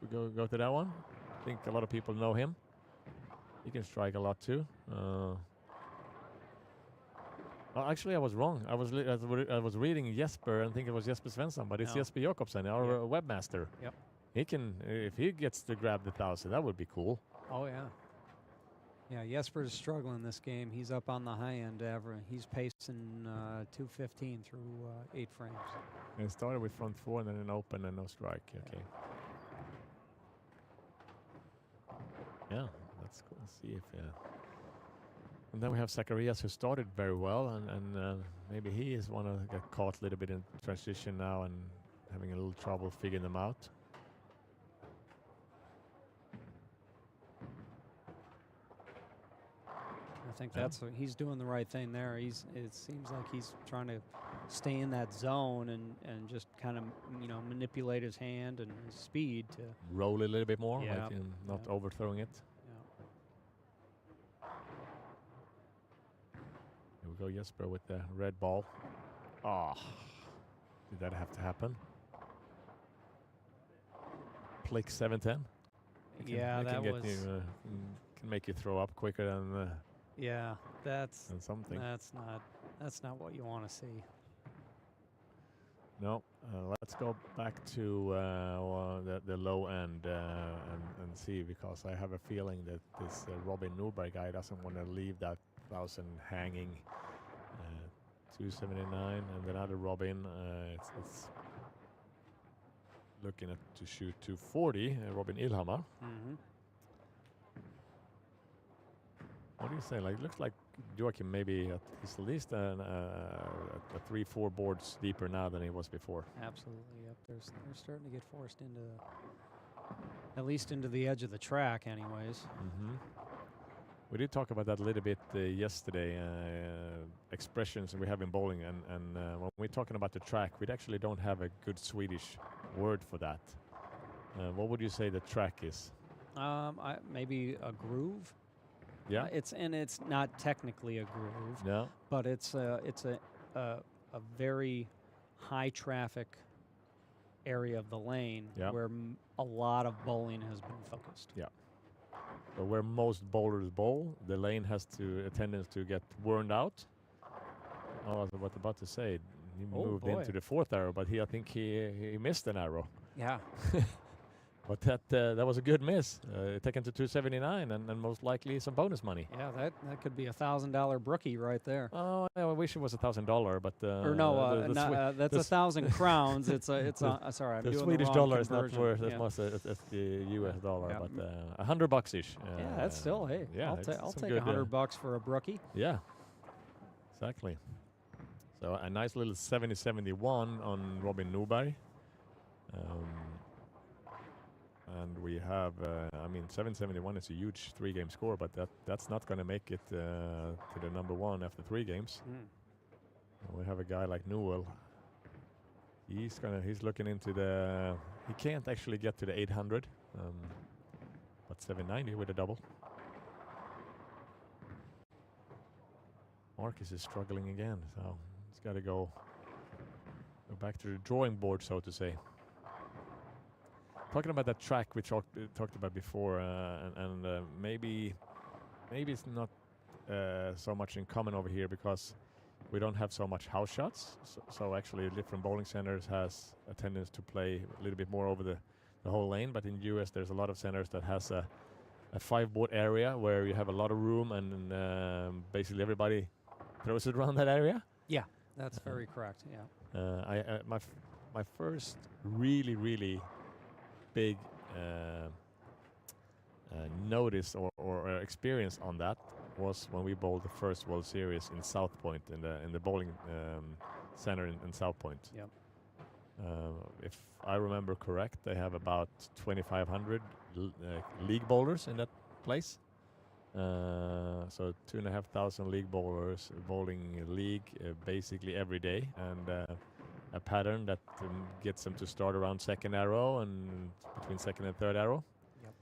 We go to that one. I think a lot of people know him. He can strike a lot too. Well, actually, I was wrong. I was reading Jesper and think it was Jesper Svensson, but it's No. Jesper Jakobsen, our webmaster. Yep. He can, if he gets to grab the 1,000, that would be cool. Oh, yeah. Yeah, Jesper's struggling this game. He's up on the high end ever. He's pacing 215 through 8 frames. And it started with front 4 and then an open and no strike. Okay. Yeah, let's go and see if. And then we have Zacharias, who started very well, and maybe he is one of got caught a little bit in transition now and having a little trouble figuring them out. I think he's doing the right thing there. It seems like he's trying to stay in that zone and just kind of manipulate his hand and his speed to Roll a little bit more, Yeah. like not Yeah. overthrowing it. Here we go, Jesper with the red ball. Did that have to happen? Plick 710. Yeah, It that can get was. you, can make you throw up quicker than Yeah, that's something. that's not what you want to see. No, let's go back to the low end and see, because I have a feeling that this Robin Newberg guy doesn't want to leave that 1,000 hanging. 279 and another Robin. It's looking at to shoot 240. Robin Ilhamar. Mm-hmm. What do you say? Like, looks like Joachim maybe he's at least a 3-4 boards deeper now than he was before. Absolutely. Yep. They're starting to get forced into at least into the edge of the track, anyways. Mm-hmm. We did talk about that a little bit yesterday. Expressions we have in bowling, and when we're talking about the track, we actually don't have a good Swedish word for that. What would you say the track is? Maybe a groove. Yeah. It's not technically a groove. No. But it's a very high traffic area of the lane where a lot of bowling has been focused. Yeah. So where most bowlers bowl, the lane has a tendency to get worn out. Oh, I was about to say, he moved into the 4th arrow, but I think he missed an arrow. Yeah. But that was a good miss. Taken to 279 and most likely some bonus money. Yeah, that could be $1,000 brookie right there. Oh, I wish it was $1,000, but or no, that's 1,000 crowns. It's sorry, I'm the doing Swedish the wrong dollar is not conversion. worth as much as the US dollar, Yeah. but $100 ish. Yeah, that's still yeah, I'll some take good, $100 for a brookie. Yeah, exactly. So a nice little 70-71 on Robin Newberg. And we have, 771 is a huge 3-game score, but that's not going to make it to the number 1 after 3 games. We have a guy like Newell. He's looking into he can't actually get to the 800, but 790 with a double. Marcus is struggling again, so he's got to go back to the drawing board, so to say. Talking about that track we talked about before, and maybe it's not so much in common over here because we don't have so much house shots. So actually, different bowling centers has a tendency to play a little bit more over the whole lane. But in US, there's a lot of centers that has a 5-board area where you have a lot of room, and basically everybody throws it around that area. Yeah, that's very correct. Yeah. my first really big notice or experience on that was when we bowled the first World Series in South Point in the bowling center in South Point. Yep. If I remember correct, they have about 2,500 league bowlers in that place. So 2,500 league bowlers bowling league basically every day, and a pattern that gets them to start around second arrow and between second and third arrow. Yep.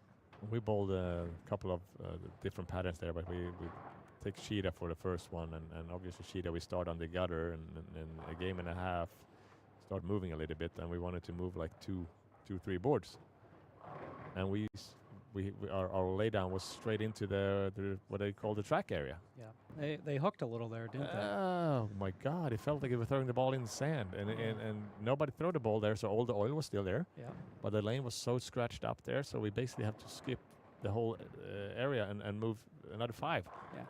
We bowled a couple of different patterns there, but we take Sheeta for the first one, and obviously Sheeta we start on the gutter, and in a game and a half start moving a little bit, and we wanted to move like two, 3 boards, and our laydown was straight into the what they call the track area. Yeah. They hooked a little there, didn't they? Oh my God! It felt like they were throwing the ball in the sand, and nobody threw the ball there, so all the oil was still there. Yeah. But the lane was so scratched up there, so we basically have to skip the whole area and move another 5. Yeah.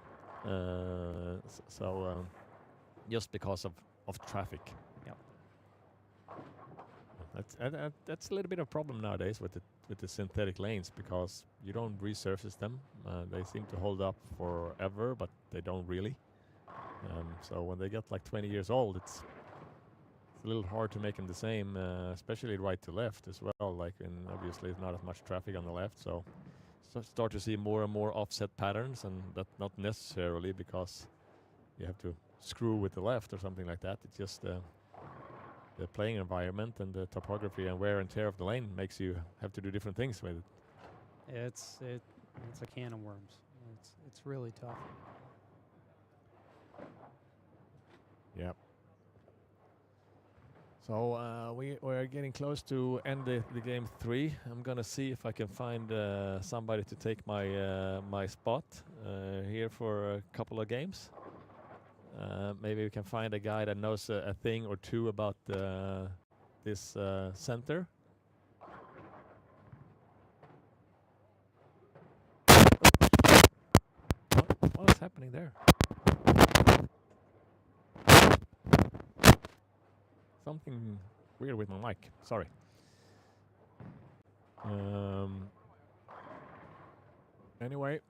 Just because of traffic. Yep. That's a little bit of a problem nowadays with the synthetic lanes, because you don't resurface them. They seem to hold up forever, but they don't really. So when they get like 20 years old, it's a little hard to make them the same, especially right to left as well. Like, and obviously it's not as much traffic on the left, so start to see more and more offset patterns, and that not necessarily because you have to screw with the left or something like that. It's just the playing environment and the topography and wear and tear of the lane makes you have to do different things with it. It's a can of worms. It's really tough. Yep. So we're getting close to end the game 3. I'm gonna see if I can find somebody to take my spot here for a couple of games. Maybe we can find a guy that knows a thing or two about this center. What is happening there? Something weird with my mic. Sorry. Anyway,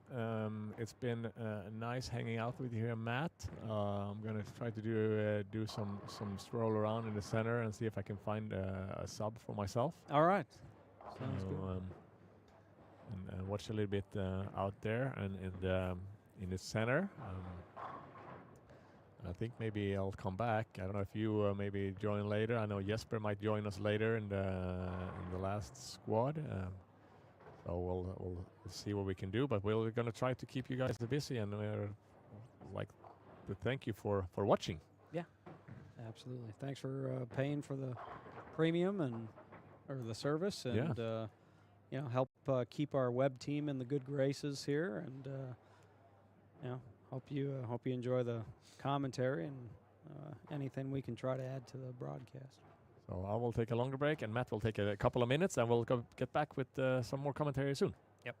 it's been nice hanging out with you here, Matt. I'm gonna try to do some stroll around in the center and see if I can find a sub for myself. All right. Sounds good. And watch a little bit out there and in the center. I think maybe I'll come back. I don't know if you maybe join later. I know Jesper might join us later in the last squad. So we'll see what we can do, but we're gonna try to keep you guys busy, and we're like to thank you for watching. Yeah, absolutely. Thanks for paying for the premium or the service, and help keep our web team in the good graces here, and hope you enjoy the commentary and anything we can try to add to the broadcast. So I will take a longer break, and Matt will take a couple of minutes, and we'll get back with some more commentary soon. Yep.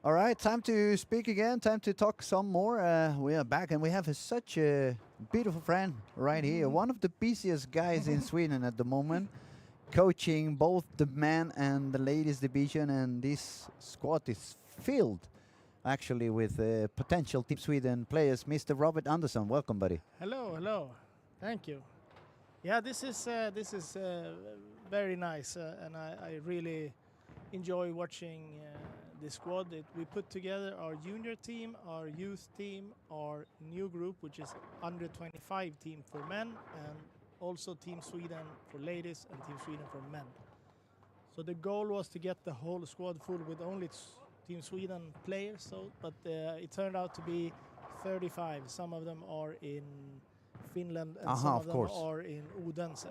All right, time to speak again. Time to talk some more. We are back, and we have such a beautiful friend right here. One of the busiest guys in Sweden at the moment, coaching both the men and the ladies division. And this squad is filled, actually, with potential Team Sweden players. Mr. Robert Anderson, welcome, buddy. Hello, hello. Thank you. Yeah, this is very nice, and I really enjoy watching the squad. We put together our junior team, our youth team, our new group, which is under 25 team for men, and also Team Sweden for ladies and Team Sweden for men. So the goal was to get the whole squad full with only Team Sweden players. But it turned out to be 35. Some of them are in Finland, and some of them are in Odense.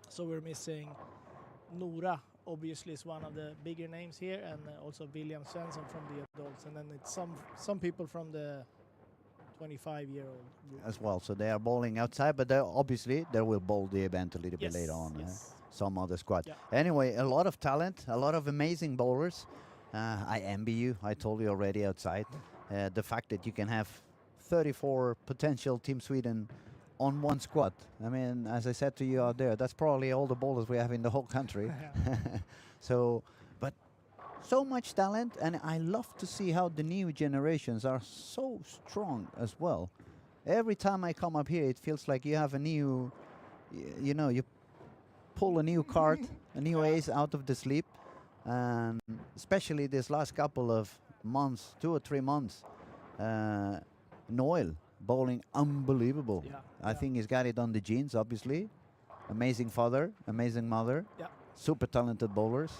So we're missing Nora, obviously, is one of the bigger names here, and also William Svensson from the adults, and then it's some people from the 25-year-old group as well. So they are bowling outside, but obviously they will bowl the event a little bit later on. Yes. Some other squad. Yeah. Anyway, a lot of talent, a lot of amazing bowlers. I envy you. I told you already outside. The fact that you can have 34 potential Team Sweden on one squad. I mean, as I said to you out there, that's probably all the bowlers we have in the whole country. So, but so much talent, and I love to see how the new generations are so strong as well. Every time I come up here, it feels like you have a new, you know, you pull a new card, a new ace out of the sleep, and especially this last couple of months, 2 or 3 months, Noel bowling unbelievable. I think he's got it on the genes, obviously. Amazing father, amazing mother. Super talented bowlers.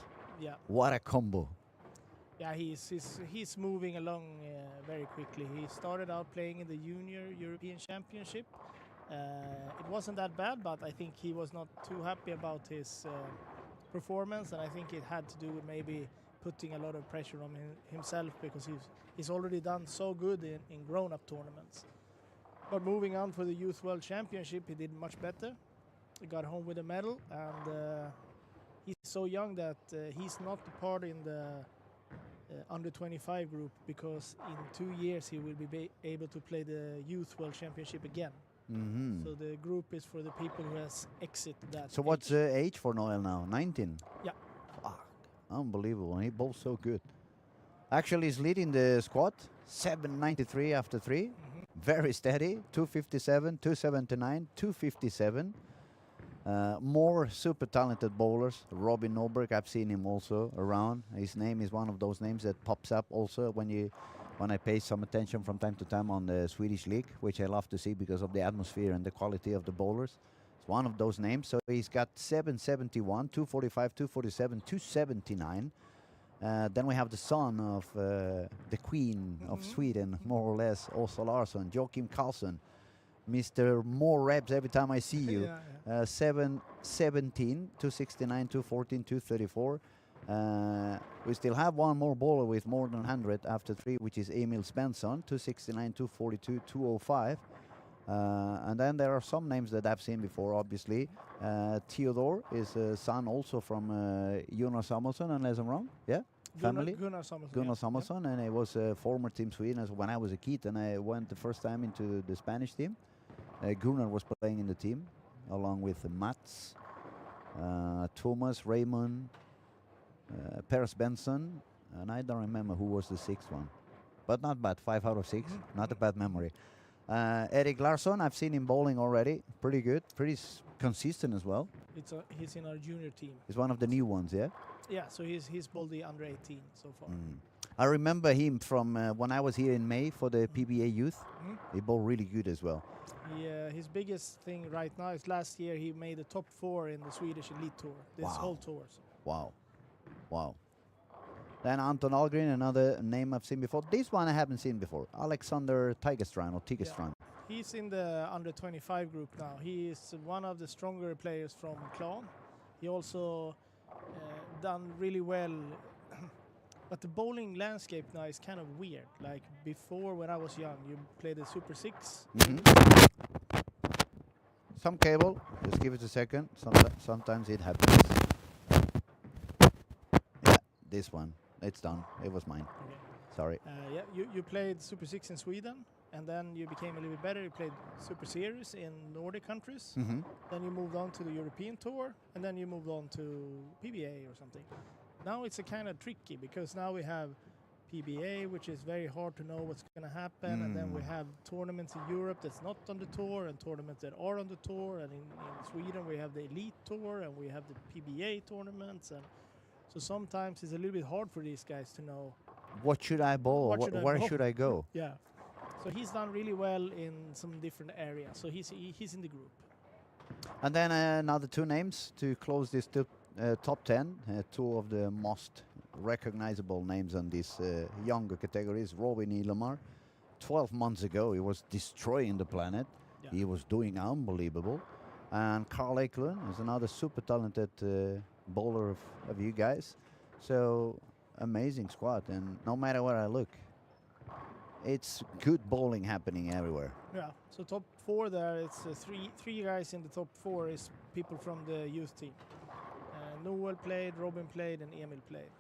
What a combo. Yeah, he's moving along very quickly. He started out playing in the Junior European Championship. It wasn't that bad, but I think he was not too happy about his performance, and I think it had to do with maybe putting a lot of pressure on himself, because he's already done so good in grown-up tournaments. But moving on for the Youth World Championship, he did much better. He got home with a medal, and he's so young that he's not a part in the under 25 group, because in 2 years he will be able to play the Youth World Championship again. So the group is for the people who has exited that. So what's the age for Noel now? 19? Yeah. Fuck. Unbelievable. He bowls so good. Actually, he's leading the squad. 793 after 3. Very steady. 257, 279, 257. More super talented bowlers. Robin Norberg, I've seen him also around. His name is one of those names that pops up also when I pay some attention from time to time on the Swedish league, which I love to see because of the atmosphere and the quality of the bowlers. It's one of those names. So he's got 771, 245, 247, 279. Then we have the son of the Queen of Sweden, more or less, Åsa Larsson, Joakim Karlsson. Mr. More reps every time I see you. 717, 269, 214, 234. We still have one more bowler with more than 100 after 3, which is Emil Svensson, 269, 242, 205. And then there are some names that I've seen before, obviously. Theodore is a son also from Gunnar Samuelsson, unless I'm wrong. Yeah? Family? Gunnar Samuelsson. Gunnar Samuelsson, and he was a former Team Sweden when I was a kid, and I went the first time into the Spanish team. Gunnar was playing in the team, along with Mats, Thomas, Raymond, Peres Benson, and I don't remember who was the 6th one. But not bad, 5 out of 6. Not a bad memory. Erik Larsson, I've seen him bowling already. Pretty good, pretty consistent as well. He's in our junior team. He's one of the new ones, yeah? Yeah, so he's bowled the under 18 so far. I remember him from when I was here in May for the PBA Youth. He bowled really good as well. Yeah, his biggest thing right now is last year he made the top 4 in the Swedish Elite Tour, this whole tour. So. Wow. Wow. Then Anton Ahlgren, another name I've seen before. This one I haven't seen before. Alexander Tigerstrand or Tigerstrand. Yeah. He's in the under 25 group now. He is one of the stronger players from Clan. He also done really well. But the bowling landscape now is kind of weird. Like before, when I was young, you played the Super 6. Some cable. Just give it a second. Sometimes it happens. Yeah, this one. It's done. It was mine. Sorry. Yeah, you played Super 6 in Sweden, and then you became a little bit better. You played Super Series in Nordic countries. Hmm. Then you moved on to the European Tour, and then you moved on to PBA or something. Now it's a kind of tricky because now we have PBA, which is very hard to know what's going to happen, and then we have tournaments in Europe that's not on the tour, and tournaments that are on the tour, and in Sweden we have the Elite Tour, and we have the PBA tournaments, and so sometimes it's a little bit hard for these guys to know. What should I bowl? What should I Where bowl? should I go? Yeah. So he's done really well in some different areas. So he's in the group. And then another two names to close this top 10. Two of the most recognizable names on these younger categories. Robin Ilemar. 12 months ago, he was destroying the planet. Yeah. He was doing unbelievable. And Carl Eklund is another super talented bowler of you guys. So amazing squad. And no matter where I look, it's good bowling happening everywhere. Yeah. So top 4 there, it's three guys in the top 4 is people from the youth team. Noel played, Robin played, and Emil played,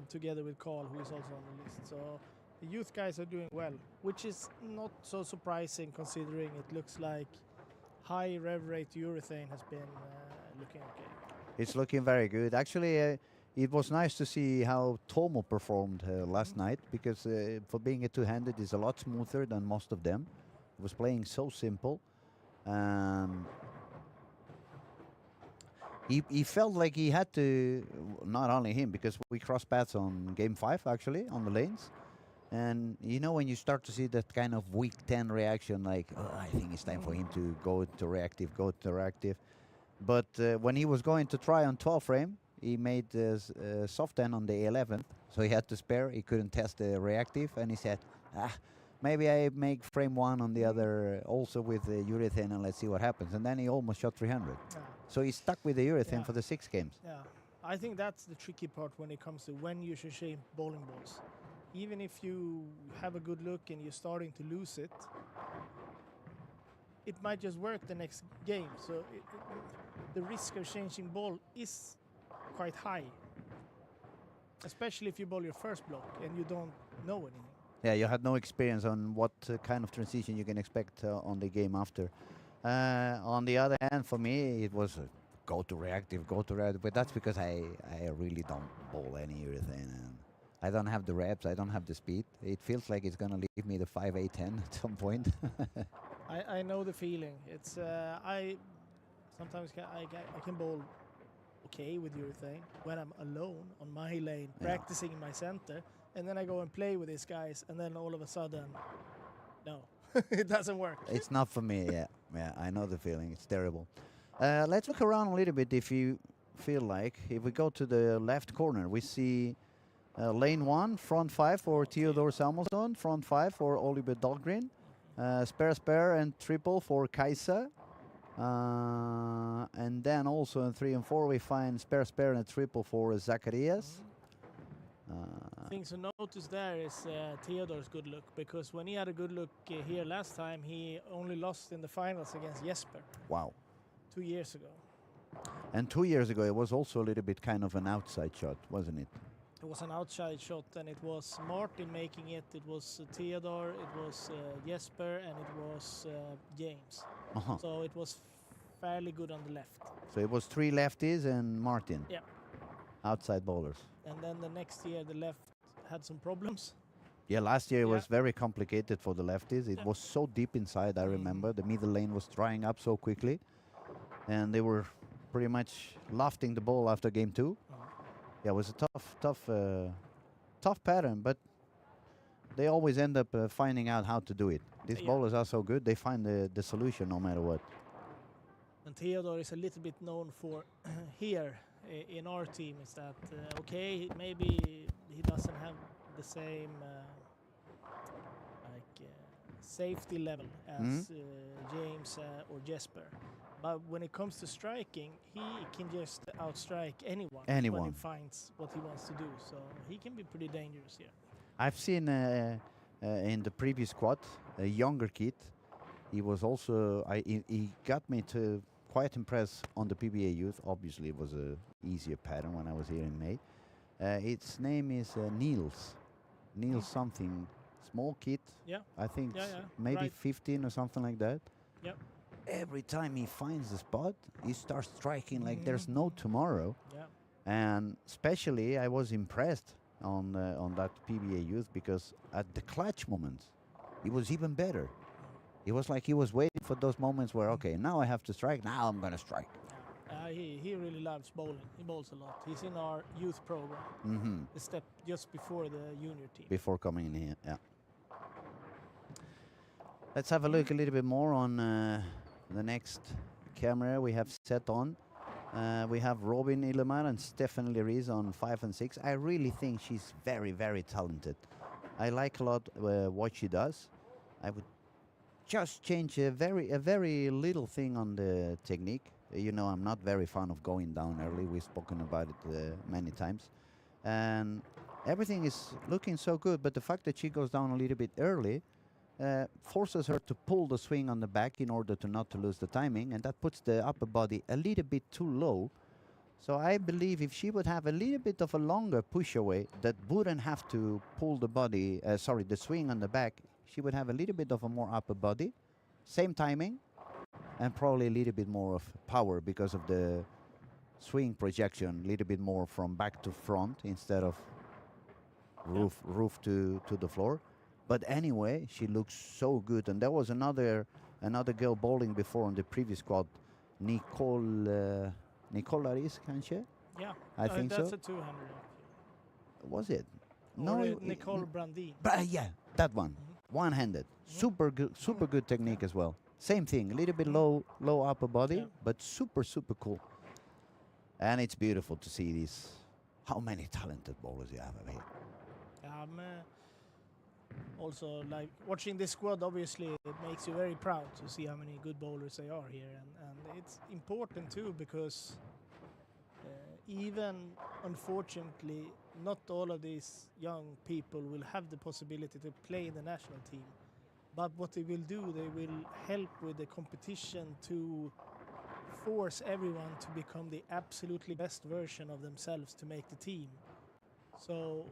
together with Carl, who is also on the list. So the youth guys are doing well, which is not so surprising considering it looks like high rev rate urethane has been looking okay. It's looking very good. Actually, it was nice to see how Tomo performed last night, because for being a two-handed is a lot smoother than most of them. He was playing so simple. He felt like he had to, not only him, because we crossed paths on game 5 actually on the lanes. And you know when you start to see that kind of week 10 reaction, like, oh, I think it's time for him to go to reactive. But when he was going to try on 12 frame, he made soft end on the 11th, so he had to spare. He couldn't test the reactive, and he said, maybe I make frame 1 on the other also with the urethane, and let's see what happens. And then he almost shot 300. Yeah. So he's stuck with the urethane for the 6 games. Yeah, I think that's the tricky part when it comes to when you should shape bowling balls. Even if you have a good look and you're starting to lose it, it might just work the next game. So the risk of changing ball is quite high, especially if you bowl your first block and you don't know anything. Yeah, you had no experience on what kind of transition you can expect on the game after. On the other hand, for me, it was go to reactive, but that's because I really don't bowl any urethane. And I don't have the reps, I don't have the speed. It feels like it's going to leave me the 5-8-10 at some point. I know the feeling. It's I sometimes I can bowl okay with urethane when I'm alone on my lane, practicing in my center, and then I go and play with these guys, and then all of a sudden, no, it doesn't work. It's not for me. Yeah, I know the feeling. It's terrible. Let's look around a little bit if you feel like. If we go to the left corner, we see lane 1, front 5 for Theodore Samuelsson, front 5 for Oliver Dahlgren, spare and triple for Kaisa. And then also in 3 and 4 we find spare and triple for Zacharias. Things to notice there is Theodore's good look, because when he had a good look here last time, he only lost in the finals against Jesper. Wow. 2 years ago. And 2 years ago it was also a little bit kind of an outside shot, wasn't it? It was an outside shot, and it was Martin making it, it was Theodore, it was Jesper, and it was James. So it was fairly good on the left. So it was 3 lefties and Martin. Yeah. Outside bowlers. And then the next year the left had some problems. Yeah, last year it was very complicated for the lefties. It was so deep inside, I remember. The middle lane was drying up so quickly. And they were pretty much lofting the ball after game 2. Yeah, it was a tough pattern, but they always end up finding out how to do it. These bowlers are so good, they find the solution no matter what. And Theodore is a little bit known for here in our team is that, okay, maybe he doesn't have the same safety level as James or Jesper. But when it comes to striking, he can just outstrike anyone when he finds what he wants to do. So he can be pretty dangerous here. I've seen in the previous squad a younger kid. He was also he got me to quite impress on the PBA youth. Obviously, it was a easier pattern when I was here in May. Its name is Niels. Neil something, small kid. Yeah. I think Yeah, yeah, maybe right. 15 or something like that. Yep. Every time he finds the spot, he starts striking like there's no tomorrow. Yeah. And especially, I was impressed on that PBA youth because at the clutch moments, he was even better. It was like he was waiting for those moments where, okay, now I have to strike. Now I'm gonna strike. He really loves bowling. He bowls a lot. He's in our youth program. The step just before the junior team. Before coming in here, yeah. Let's have a look a little bit more on the next camera we have set on. We have Robin Illemar and Stefan Leris on 5 and 6. I really think she's very, very talented. I like a lot what she does. I would just change a very little thing on the technique. You know, I'm not very fond of going down early. We've spoken about it many times. And everything is looking so good, but the fact that she goes down a little bit early forces her to pull the swing on the back in order to not to lose the timing, and that puts the upper body a little bit too low. So I believe if she would have a little bit of a longer push away that wouldn't have to pull the body, the swing on the back, she would have a little bit of a more upper body, same timing, and probably a little bit more of power because of the swing projection, a little bit more from back to front instead of roof to the floor. But anyway, she looks so good. And there was another girl bowling before on the previous squad, Nicole Laris, kanske? Yeah, I think that's so. a 200. Was it? No, it- Nicole Brandin. yeah, that one. One-handed. Super good technique as well. Same thing, a little bit low upper body, but super cool. And it's beautiful to see these. How many talented bowlers you have over here? Also, like watching this squad, obviously, it makes you very proud to see how many good bowlers they are here, and it's important too because even unfortunately, not all of these young people will have the possibility to play in the national team. But what they will do, they will help with the competition to force everyone to become the absolutely best version of themselves to make the team. So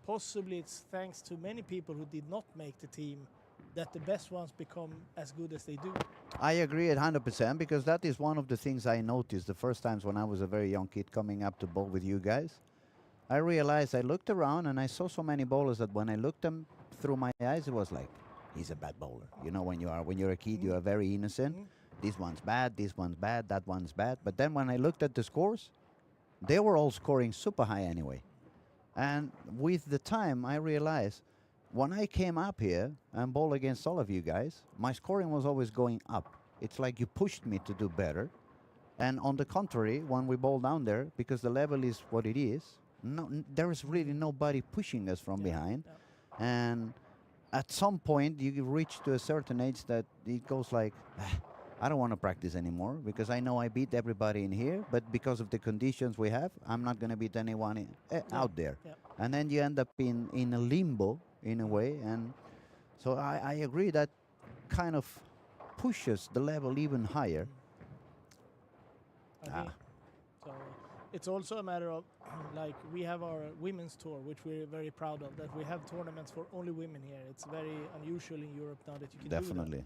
possibly it's thanks to many people who did not make the team that the best ones become as good as they do. I agree at 100% because that is one of the things I noticed the first times when I was a very young kid coming up to bowl with you guys. I realized I looked around and I saw so many bowlers that when I looked them through my eyes, it was like, he's a bad bowler. You know, when you're a kid, you are very innocent. This one's bad, that one's bad. But then when I looked at the scores, they were all scoring super high anyway. And with the time, I realized when I came up here and bowled against all of you guys, my scoring was always going up. It's like you pushed me to do better. And on the contrary, when we bowl down there, because the level is what it is, there is really nobody pushing us from behind. And at some point, you reach to a certain age that it goes like, I don't want to practice anymore because I know I beat everybody in here, but because of the conditions we have, I'm not going to beat anyone out there. And then you end up in a limbo in a way. And so I agree that kind of pushes the level even higher. So it's also a matter of, like, we have our women's tour, which we're very proud of, that we have tournaments for only women here. It's very unusual in Europe now that you can do that.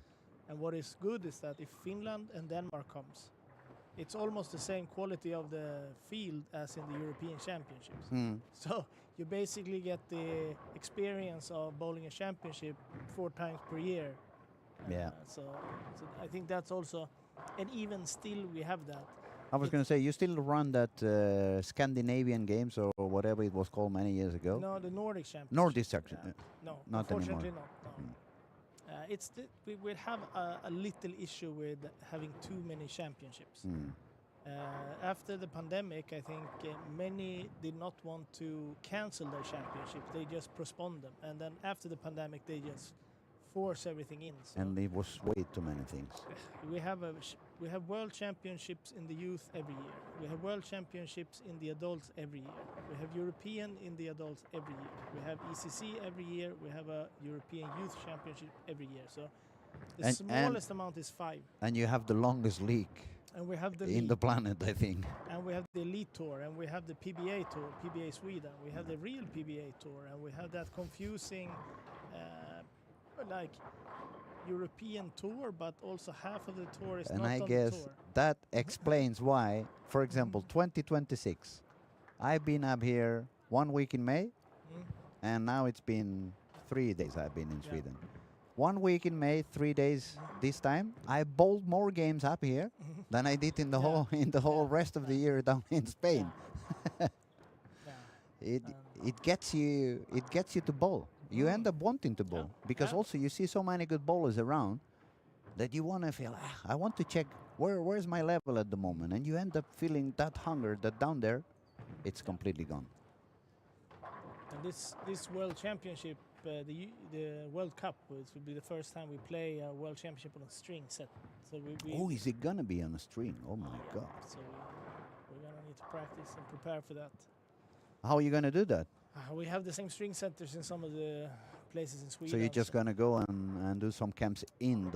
And what is good is that if Finland and Denmark comes, it's almost the same quality of the field as in the European Championships. So you basically get the experience of bowling a championship 4 times per year. So I think that's also, and even still we have that. I was going to say, you still run that Scandinavian Games or whatever it was called many years ago? No, the Nordic Championship. Nordic section. No, not unfortunately anymore. not. No. We will have a little issue with having too many championships. After the pandemic, I think many did not want to cancel their championships. They just postponed them. And then after the pandemic, they just force everything in. So And it was way too many things. We have world championships in the youth every year. We have world championships in the adults every year. We have European in the adults every year. We have ECC every year. We have a European youth championship every year. So The smallest amount is 5. And you have the longest league And we have the in the planet, I think. and we have the Elite Tour, and we have the PBA Tour, PBA Sweden. We have the real PBA Tour, and we have that confusing, like European Tour, but also half of the tour is And not I on guess the tour. that explains why, for example, 2026. I've been up here 1 week in May, and now it's been 3 days I've been in Sweden. 1 week in May, 3 days this time. I bowled more games up here than I did in the whole rest of the year down in Spain. It gets you to bowl. You end up wanting to bowl because also you see so many good bowlers around that you want to feel, I want to check where's my level at the moment, and you end up feeling that hunger that down there, it's completely gone. And this World Championship, the World Cup, which will be the first time we play a World Championship on a string set. So we Is it gonna be on a string? Oh my God! So we're gonna need to practice and prepare for that. How are you gonna do that? We have the same string centers in some of the places in Sweden. So you're just gonna go and do some camps in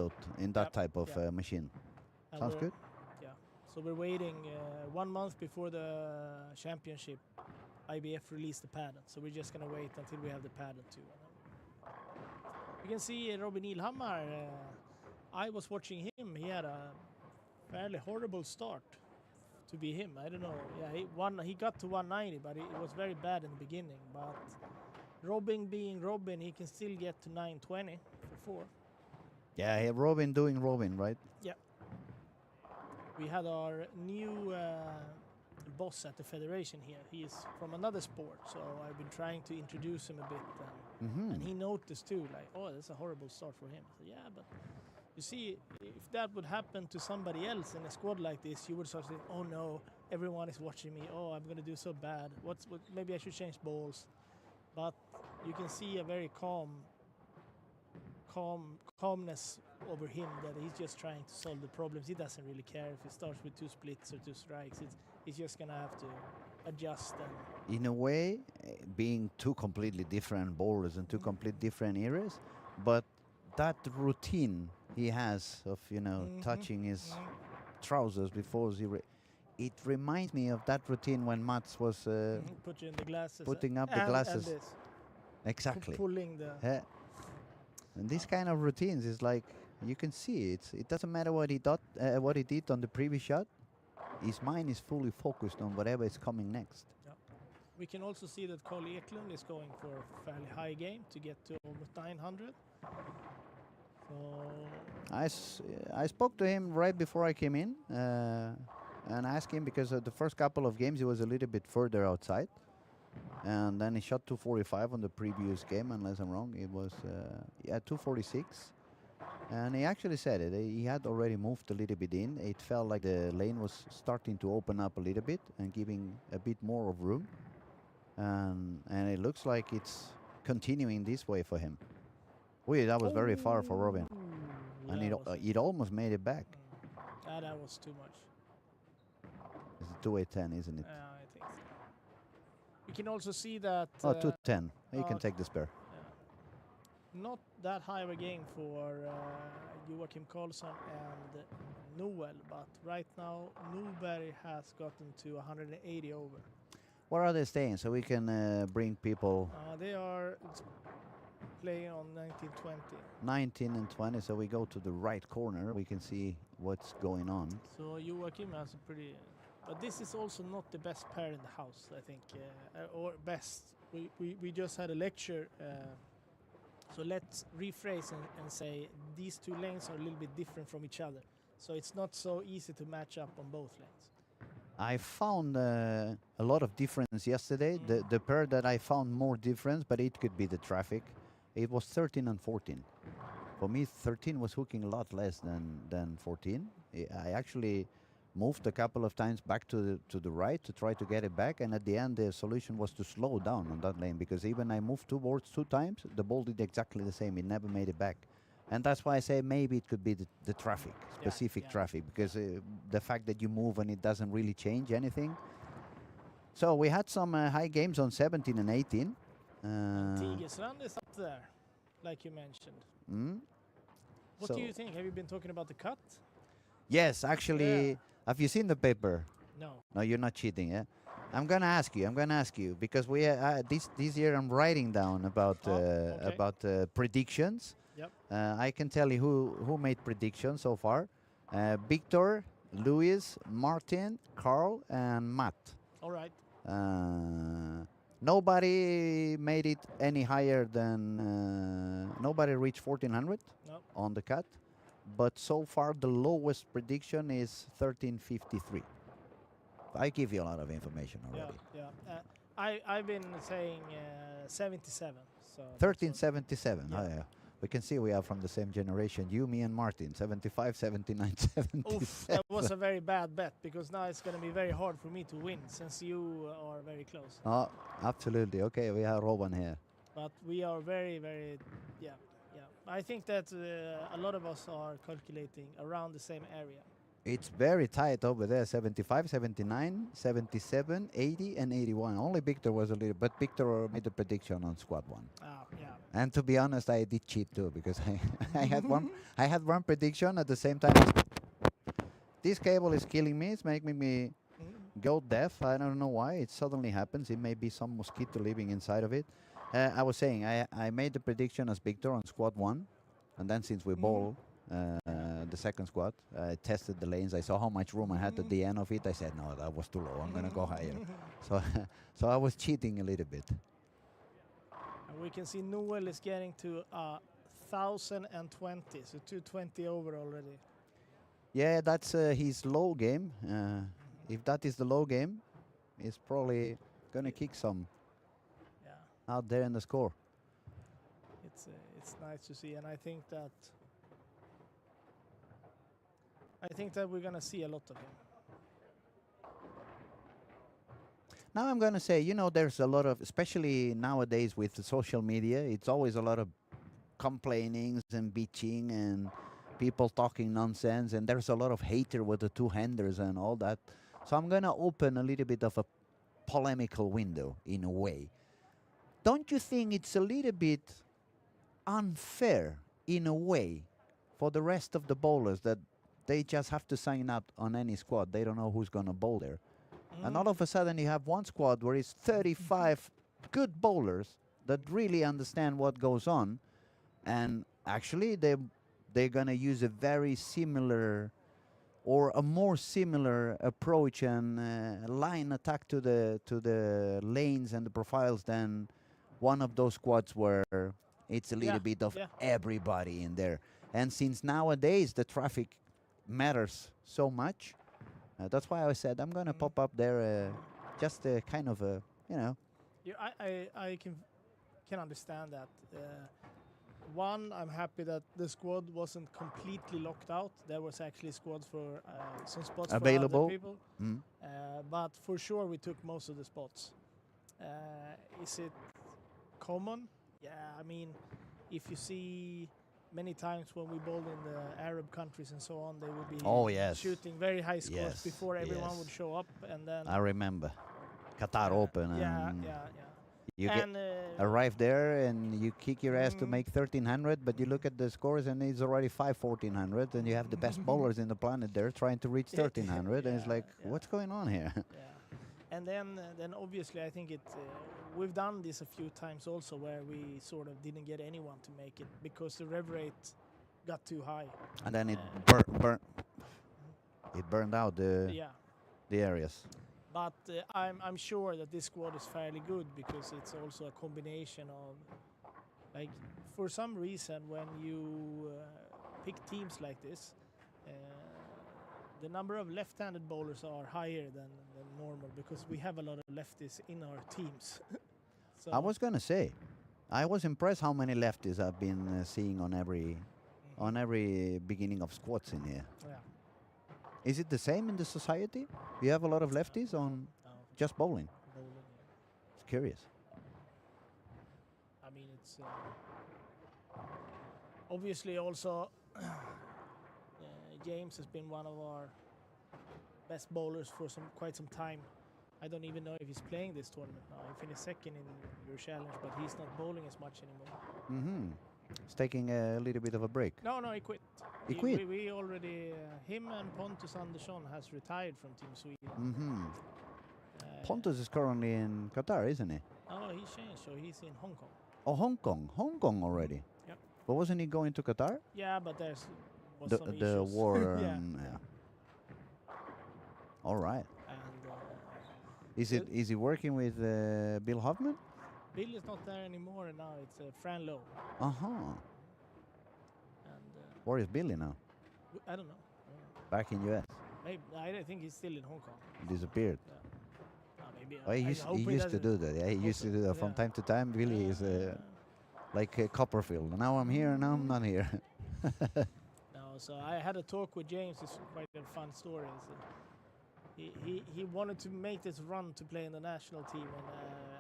that type of machine. And Sounds good. Yeah. So we're waiting 1 month before the championship. IBF released the pattern, so we're just gonna wait until we have the pattern too. You can see Robin Ilhammar. I was watching him. He had a fairly horrible start to be him. I don't know. Yeah, he got to 190, but it was very bad in the beginning. But Robin being Robin, he can still get to 920 for 4. Yeah, Robin doing Robin, right? Yeah. We had our new boss at the federation here. He is from another sport, so I've been trying to introduce him a bit. And he noticed too, like, oh, that's a horrible start for him. So, yeah, but you see, if that would happen to somebody else in a squad like this, you would start saying, oh no, everyone is watching me. Oh, I'm going to do so bad. Maybe I should change balls. But you can see a very calmness over him, that he's just trying to solve the problems. He doesn't really care if he starts with 2 splits or 2 strikes. He's just going to have to adjust. And in a way, being 2 completely different bowlers and 2 completely different eras, but that routine he has of touching his trousers before it reminds me of that routine when Mats was putting the glasses, putting up the glasses. And this. Exactly. Pulling the. And this kind of routines is like, you can see it doesn't matter what he did on the previous shot. His mind is fully focused on whatever is coming next. Yeah. We can also see that Carl Eklund is going for a fairly high game to get to almost 900. So I spoke to him right before I came in and asked him, because the first couple of games he was a little bit further outside. And then he shot 245 on the previous game, unless I'm wrong. It was 246. And he actually said it. He had already moved a little bit in. It felt like the lane was starting to open up a little bit and giving a bit more of room. And it looks like it's continuing this way for him. That was very far for Robin. And it almost made it back. That was too much. It's a 2-8-10, isn't it? I think so. You can also see that... 2-10. You can take the spare. Not that high of a game for Joakim Karlsson and Noel, but right now Newberry has gotten to 180 over. Where are they staying so we can bring people? They are playing on 1920. 19 and 20, so we go to the right corner. We can see what's going on. So Joakim has a pretty... But this is also not the best pair in the house, I think, or best. We just had a lecture, so let's rephrase and say these 2 lanes are a little bit different from each other. So it's not so easy to match up on both lanes. I found a lot of difference yesterday. The pair that I found more difference, but it could be the traffic. It was 13 and 14. For me, 13 was hooking a lot less than 14. I actually moved a couple of times back to the right to try to get it back, and at the end the solution was to slow down on that lane, because even I moved 2 boards 2 times, the ball did exactly the same. It never made it back. And that's why I say maybe it could be the traffic, specific traffic, because the fact that you move and it doesn't really change anything. So we had some high games on 17 and 18. Tigersrand is up there, like you mentioned. What do you think? Have you been talking about the cut? Yes, actually, Yeah. have you seen the paper? No. No, you're not cheating, yeah? I'm gonna ask you because this year I'm writing down about predictions. Yep. I can tell you who made predictions so far. Victor, Luis, Martin, Carl, and Matt. All right. Nobody made it any higher than nobody reached 1400 No. on the cut, but so far the lowest prediction is 1353. I give you a lot of information already. Yeah. I've been saying 77. So that's what- 1377. Oh, Yeah. yeah. We can see we are from the same generation. You, me, and Martin. 75, 79, 77. Oof, that was a very bad bet because now it's going to be very hard for me to win since you are very close. Oh, absolutely. Okay, we have Robin here. But we are very, very, yeah. I think that a lot of us are calculating around the same area. It's very tight over there. 75, 79, 77, 80, and 81. Only Victor was a little, but Victor made a prediction on squad one. Yeah. And to be honest, I did cheat too because I had one prediction at the same time. This cable is killing me. It's making me go deaf. I don't know why. It suddenly happens. It may be some mosquito living inside of it. I was saying I made the prediction as Victor on squad one, and then since we bowl the second squad, I tested the lanes. I saw how much room I had at the end of it. I said no, that was too low. I'm gonna go higher. So I was cheating a little bit. And we can see Noel is getting to 1,020, so 220 over already. Yeah, that's his low game. If that is the low game, he's probably gonna kick some Yeah. out there in the score. It's nice to see, and I think that we're gonna see a lot of him. Now I'm gonna say, there's a lot of, especially nowadays with the social media, it's always a lot of complainings and bitching and people talking nonsense, and there's a lot of hater with the two-handers and all that. So I'm gonna open a little bit of a polemical window in a way. Don't you think it's a little bit unfair in a way for the rest of the bowlers that they just have to sign up on any squad? They don't know who's gonna bowl there. And all of a sudden you have one squad where it's 35 good bowlers that really understand what goes on, and actually they're gonna use a very similar or a more similar approach and line attack to the lanes and the profiles than one of those squads where it's a little bit of everybody in there. And since nowadays the traffic matters so much, that's why I said I'm gonna pop up there, just a kind of a, Yeah, I can understand that. One, I'm happy that the squad wasn't completely locked out. There was actually squads for some spots available for other people. But for sure, we took most of the spots. Is it common? Yeah, I mean, if you see many times when we bowled in the Arab countries and so on, they would be shooting very high scores before everyone would show up, and then I remember Qatar Open. Yeah. You and arrive there and you kick your ass to make 1300, but you look at the scores and it's already 1400, and you have the best bowlers in the planet there trying to reach 1300, and it's like, what's going on here? And then obviously I think we've done this a few times also where we sort of didn't get anyone to make it because the rev rate got too high. And then it burned out the areas. But I'm sure that this squad is fairly good because it's also a combination of, like, for some reason when you pick teams like this, the number of left-handed bowlers are higher than normal because we have a lot of lefties in our teams. So I was gonna say, I was impressed how many lefties I've been seeing on every beginning of squads in here. Yeah. Is it the same in the society? You have a lot of lefties on just bowling? Bowling, It's curious. I mean, it's obviously also James has been one of our best bowlers for quite some time. I don't even know if he's playing this tournament now. He finished second in your challenge, but he's not bowling as much anymore. He's taking a little bit of a break. No, he quit. He quit? We already, him and Pontus Andersson has retired from Team Sweden. Mm-hmm. Uh, Pontus is currently in Qatar, isn't he? Oh, he changed, so he's in Hong Kong. Oh, Hong Kong. Hong Kong already. Yep. But wasn't he going to Qatar? Yeah, but there's was The some issues. war. Yeah. All right. And Is he working with Bill Hoffman? Bill is not there anymore, and now it's Fran Lowe. Uh-huh. And Where is Billy now? I don't know. Back in US. Maybe, I think he's still in Hong Kong. Disappeared. Maybe. Oh, he used to do that. Yeah, he used to do that from time to time. Billy is like Copperfield. Now I'm here, now I'm not here. No, so I had a talk with James. It's quite a fun story. So he wanted to make this run to play in the national team,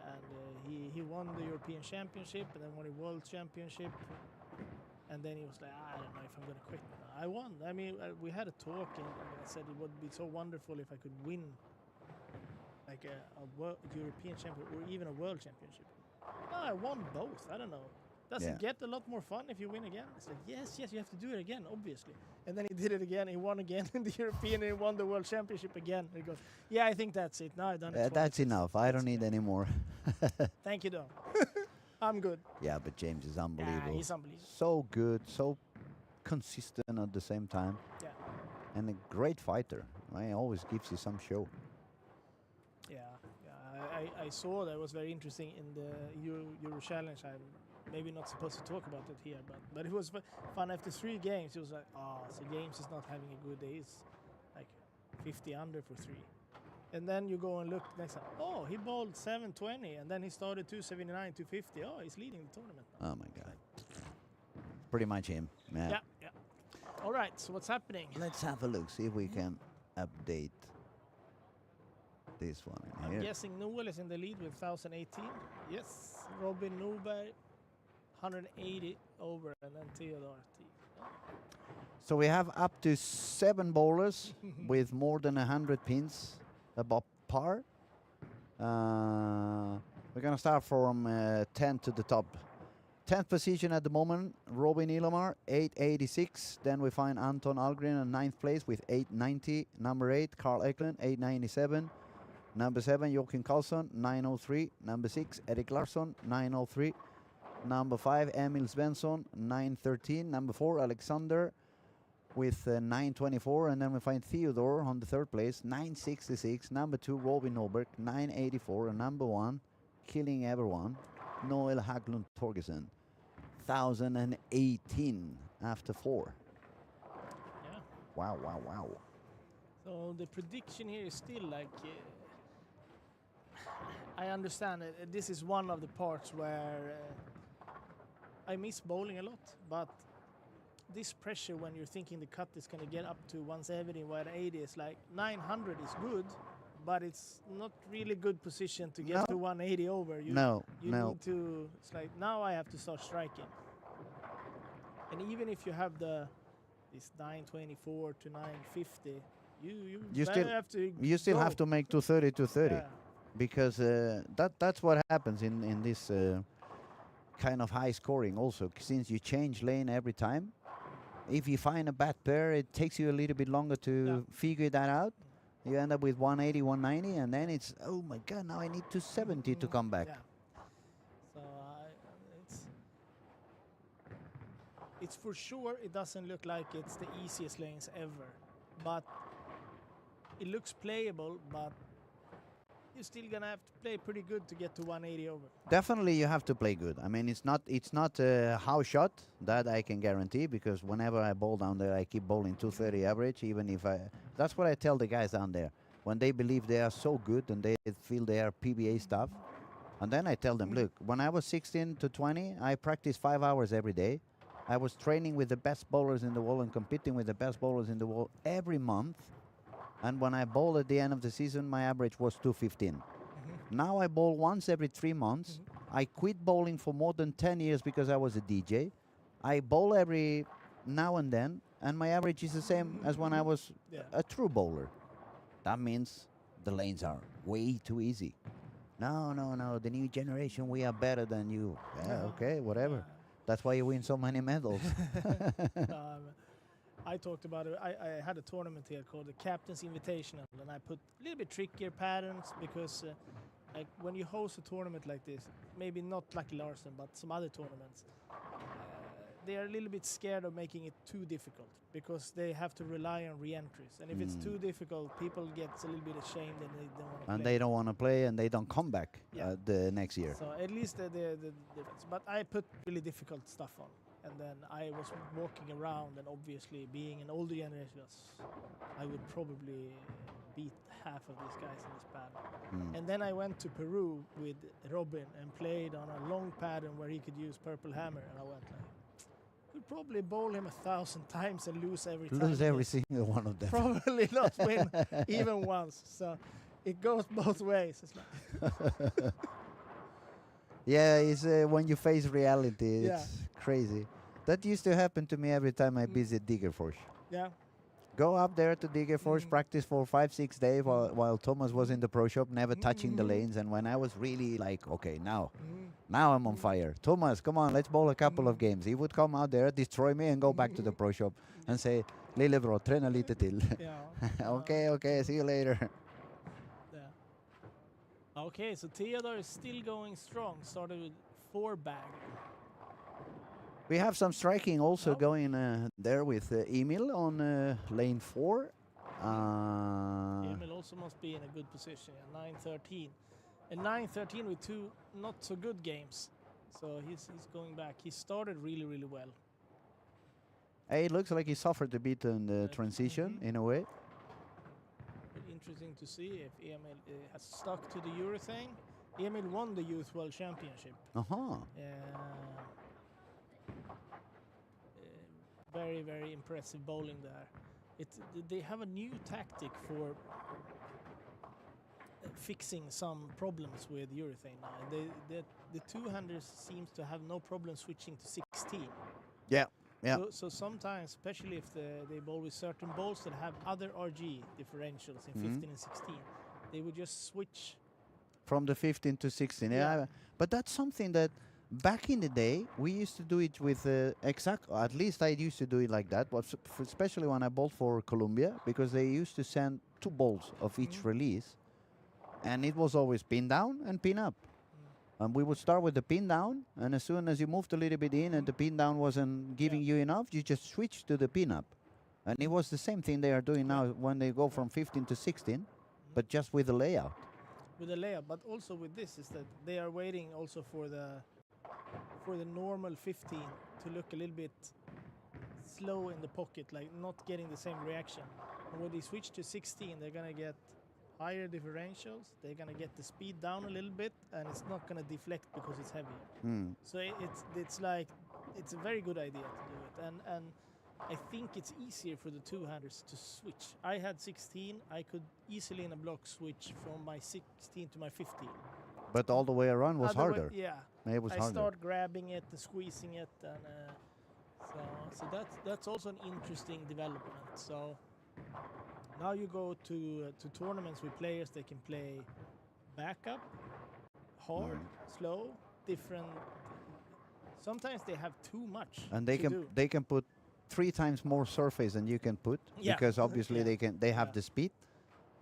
and he won the European Championship and then won the World Championship. And then he was like, I don't know if I'm going to quit. I won. I mean, we had a talk, and I said it would be so wonderful if I could win like a European champion or even a world championship. No, I won both. I don't know. Does it get a lot more fun if you win again? It's like, yes, you have to do it again, obviously. And then he did it again. He won again in the European, and he won the world championship again. And he goes, yeah, I think that's it. Now I've done it twice. That's enough. I don't need any more. Thank you, Don. I'm good. Yeah, but James is unbelievable. Yeah, he's unbelievable. So good, so consistent at the same time. Yeah. And a great fighter. He always gives you some show. I saw that. It was very interesting in the Euro Challenge. I'm maybe not supposed to talk about it here, but it was fun. After 3 games, it was like, so James is not having a good day. He's like 50 under for 3. And then you go and look next time. Oh, he bowled 720, and then he started 279, 250. Oh, he's leading the tournament now. Oh my God. Pretty much him. Yeah. All right, so what's happening? Let's have a look, see if we can update this one in here. I'm guessing Noel is in the lead with 1018. Yes, Robin Newberg 180 over, and then Theodore T. So we have up to 7 bowlers with more than 100 pins above par. We're gonna start from 10 to the top. 10th position at the moment, Robin Ilomar, 886. Then we find Anton Algren in 9th place with 890. Number 8, Carl Eklund, 897. Number 7, Joachim Karlsson, 903. Number 6, Erik Larsson, 903. Number 5, Emil Svensson, 913. Number 4, Alexander with 924. And then we find Theodore on the 3rd place, 966. Number 2, Robin Norberg, 984. And number 1, killing everyone, Noel Haglund Torgersen, 1018 after 4. Yeah. Wow. So the prediction here is still like, I understand it. This is one of the parts where I miss bowling a lot, but this pressure when you're thinking the cut is going to get up to 170, 180 is like 900 is good, but it's not really good position to get to 180 over. You need to, it's like now I have to start striking. And even if you have this 924 to 950, you still have to make 230, 230. Yeah. Because that's what happens in this kind of high scoring also, since you change lane every time. If you find a bad pair, it takes you a little bit longer to figure that out. You end up with 180, 190, and then it's, oh my God, now I need 270 to come back. Yeah. So it's for sure, it doesn't look like it's the easiest lanes ever, but it looks playable, but you're still gonna have to play pretty good to get to 180 over. Definitely, you have to play good. I mean, it's not a house shot, that I can guarantee, because whenever I bowl down there, I keep bowling 230 average. Even if that's what I tell the guys down there when they believe they are so good and they feel they are PBA stuff. And then I tell them, look, when I was 16 to 20, I practiced 5 hours every day. I was training with the best bowlers in the world and competing with the best bowlers in the world every month. And when I bowl at the end of the season, my average was 215. Now I bowl once every 3 months. I quit bowling for more than 10 years because I was a DJ. I bowl every now and then, and my average is the same as when I was a true bowler. That means the lanes are way too easy. No, the new generation, we are better than you. Yeah, okay, whatever. That's why you win so many medals. I talked about it. I had a tournament here called the Captain's Invitational, and I put a little bit trickier patterns because like when you host a tournament like this, maybe not Lucky Larsen, but some other tournaments, they are a little bit scared of making it too difficult because they have to rely on re-entries. And if it's too difficult, people get a little bit ashamed and they don't want to play. And they don't want to play, and they don't come back the next year. So at least the difference. But I put really difficult stuff on. And then I was walking around, and obviously being an older generation, I would probably beat half of these guys in this pattern. And then I went to Peru with Robin and played on a long pattern where he could use purple hammer, and I went like, could probably bowl him 1,000 times and lose every time. Lose every single one of them. Probably not win even once. So it goes both ways. It's like yeah, it's when you face reality, it's crazy. That used to happen to me every time I visit Degerfors. Yeah. Go up there to Degerfors, practice for 5-6 days while Thomas was in the pro shop, never touching the lanes. And when I was really like, okay, now I'm on fire. Thomas, come on, let's bowl a couple of games. He would come out there, destroy me, and go back to the pro shop and say, Lillebro, träna lite till. Okay, see you later. Yeah. Okay, so Theodore is still going strong. Started with 4-bag. We have some striking also going there with Emil on lane 4. Emil also must be in a good position. 9-13. And 9-13 with 2 not so good games. So he's going back. He started really, really well. It looks like he suffered a bit in the transition in a way. Interesting to see if Emil has stuck to the urethane. Emil won the Youth World Championship. Very, very impressive bowling there. They have a new tactic for fixing some problems with urethane now. The two-handers seems to have no problem switching to 16. Yeah. So sometimes, especially if they bowl with certain bowls that have other RG differentials in 15 and 16, they would just switch from the 15 to 16. Yeah. But that's something that back in the day, we used to do it with at least I used to do it like that, but especially when I bowled for Colombia, because they used to send 2 balls of each release, and it was always pin down and pin up. And we would start with the pin down, and as soon as you moved a little bit in and the pin down wasn't giving you enough, you just switch to the pin up. And it was the same thing they are doing now when they go from 15 to 16, but just with the layout. With the layout, but also with this is that they are waiting also for the normal 15 to look a little bit slow in the pocket, like not getting the same reaction. And when they switch to 16, they're gonna get higher differentials. They're gonna get the speed down a little bit, and it's not gonna deflect because it's heavier. So it's like it's a very good idea to do it, and I think it's easier for the two-handers to switch. I had 16. I could easily in a block switch from my 16 to my 15. But all the way around was harder. It was I harder. start grabbing it, squeezing it, and so that's also an interesting development. So now you go to tournaments with players. They can play backup, hard, slow, different. Sometimes they have too much. And they can put 3 times more surface than you can put, because obviously they have the speed.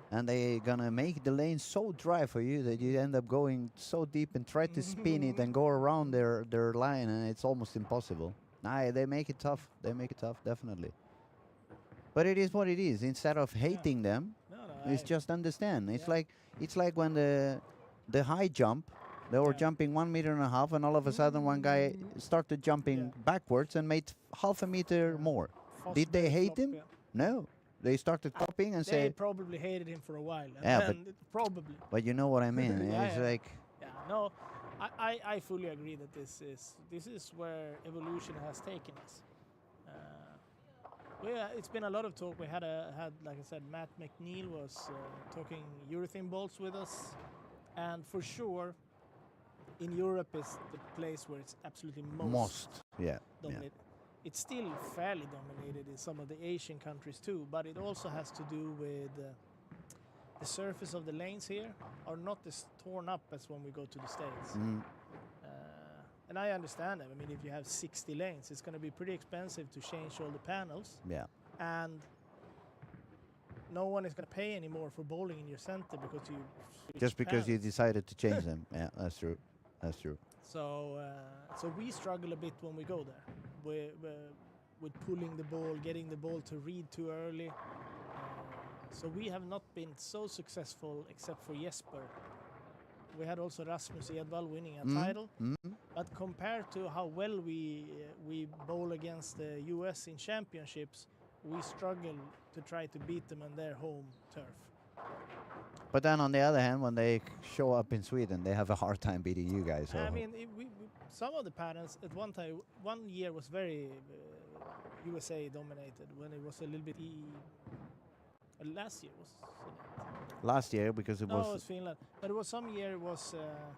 And they're gonna make the lane so dry for you that you end up going so deep and try to spin it and go around their line, and it's almost impossible. They make it tough. They make it tough, definitely. But it is what it is. Instead of hating them, it's just understand. It's like when the high jump, they were jumping 1.5 meters, and all of a sudden one guy started jumping backwards and made half a meter more. Did they hate him? No. They started copying and they probably hated him for a while. Probably. But you know what I mean. It's like. Yeah. No, I fully agree that this is where evolution has taken us. It's been a lot of talk. We had like I said, Matt McNeil was talking urethane bolts with us, and for sure, in Europe is the place where it's absolutely most dominated. It's still fairly dominated in some of the Asian countries too, but it also has to do with the surface of the lanes here are not as torn up as when we go to the States. And I understand that. I mean, if you have 60 lanes, it's going to be pretty expensive to change all the panels. Yeah. And no one is going to pay anymore for bowling in your center because you Just because you panels. decided to change them. Yeah, that's true. That's true. So we struggle a bit when we go there. With pulling the ball, getting the ball to read too early. So we have not been so successful except for Jesper. We had also Rasmus Edvall winning a title. But compared to how well we bowl against the US in championships, we struggle to try to beat them on their home turf. But then on the other hand, when they show up in Sweden, they have a hard time beating you guys. So. I mean, some of the patterns at one year was very USA dominated when it was a little bit. Last year was. Last year, because it No, was. it was Finland. But it was some year it was.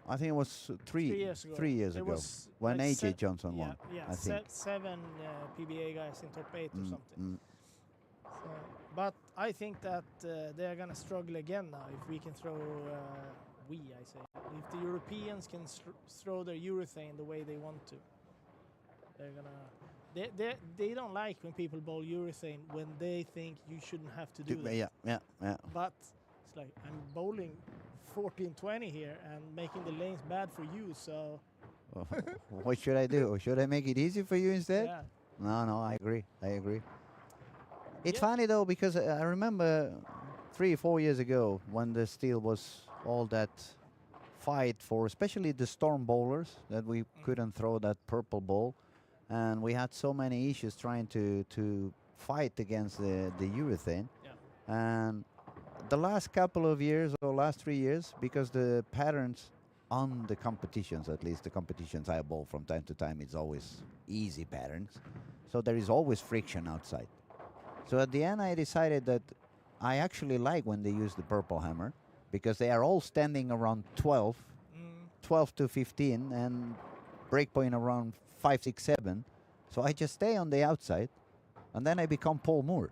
I think it was 3 years ago. 3 years It ago was when like AJ Johnson won. Yeah, I think. 7 PBA guys in top 8 or something. So, but I think that they are gonna struggle again now if we can throw. I say, if the Europeans can throw their urethane the way they want to, they're gonna. They don't like when people bowl urethane when they think you shouldn't have to do that. Yeah. But it's like I'm bowling 14-20 here and making the lanes bad for you. So What should I do? Should I make it easy for you instead? yeah, No, I agree. It's Yeah. funny though, because I remember 3-4 years ago when there still was all that fight for, especially the storm bowlers, that we couldn't throw that purple ball, and we had so many issues trying to fight against the urethane. Yeah. And the last couple of years or last 3 years, because the patterns on the competitions, at least the competitions I bowl from time to time, it's always easy patterns, so there is always friction outside. So at the end I decided that I actually like when they use the purple hammer, because they are all standing around 12 to 15 and breakpoint around 5, 6, 7. So I just stay on the outside and then I become Paul Moore.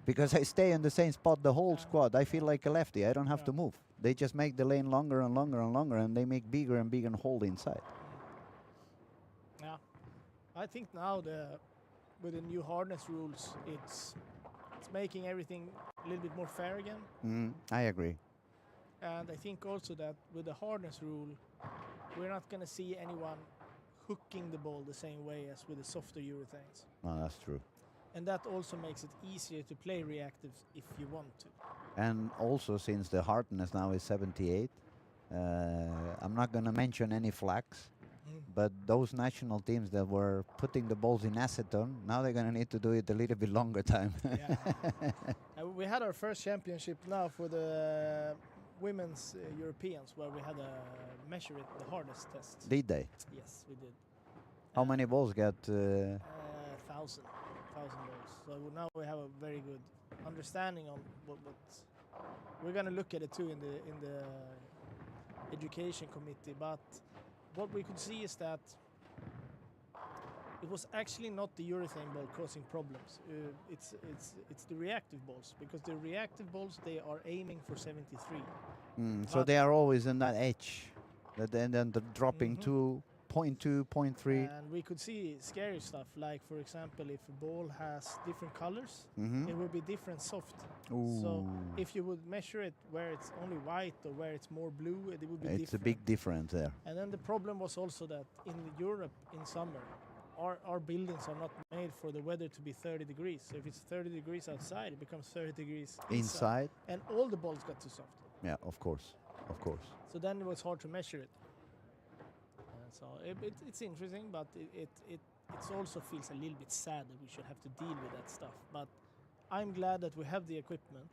Because I stay in the same spot the whole squad. I feel like a lefty. I don't have to move. They just make the lane longer and longer and longer, and they make bigger and bigger hole inside. Yeah, I think now with the new hardness rules, it's making everything a little bit more fair again. I agree. And I think also that with the hardness rule, we're not going to see anyone hooking the ball the same way as with the softer urethanes. No, that's true. And that also makes it easier to play reactives if you want to. And also, since the hardness now is 78, I'm not going to mention any flags, but those national teams that were putting the balls in acetone, now they're going to need to do it a little bit longer time. We had our first championship now for the women's Europeans, where we had a measure it, the hardness test. Did they? Yes, we did. How many balls got? 1,000 balls. So now we have a very good understanding on what we're going to look at it too in the education committee. But what we could see is that it was actually not the urethane ball causing problems. It's the reactive balls, because the reactive balls, they are aiming for 73. So they are always in that edge, that then the dropping to 0.2, 0.3. And we could see scary stuff, like for example, if a ball has different colors, it will be different soft. Ooh. So if you would measure it where it's only white or where it's more blue, it would be different. It's a big difference there. And then the problem was also that in Europe in summer, our buildings are not made for the weather to be 30 degrees. So if it's 30 degrees outside, it becomes 30 degrees inside. And all the balls got too soft. Yeah, of course. So then it was hard to measure it. So it's interesting, but it also feels a little bit sad that we should have to deal with that stuff. But I'm glad that we have the equipment,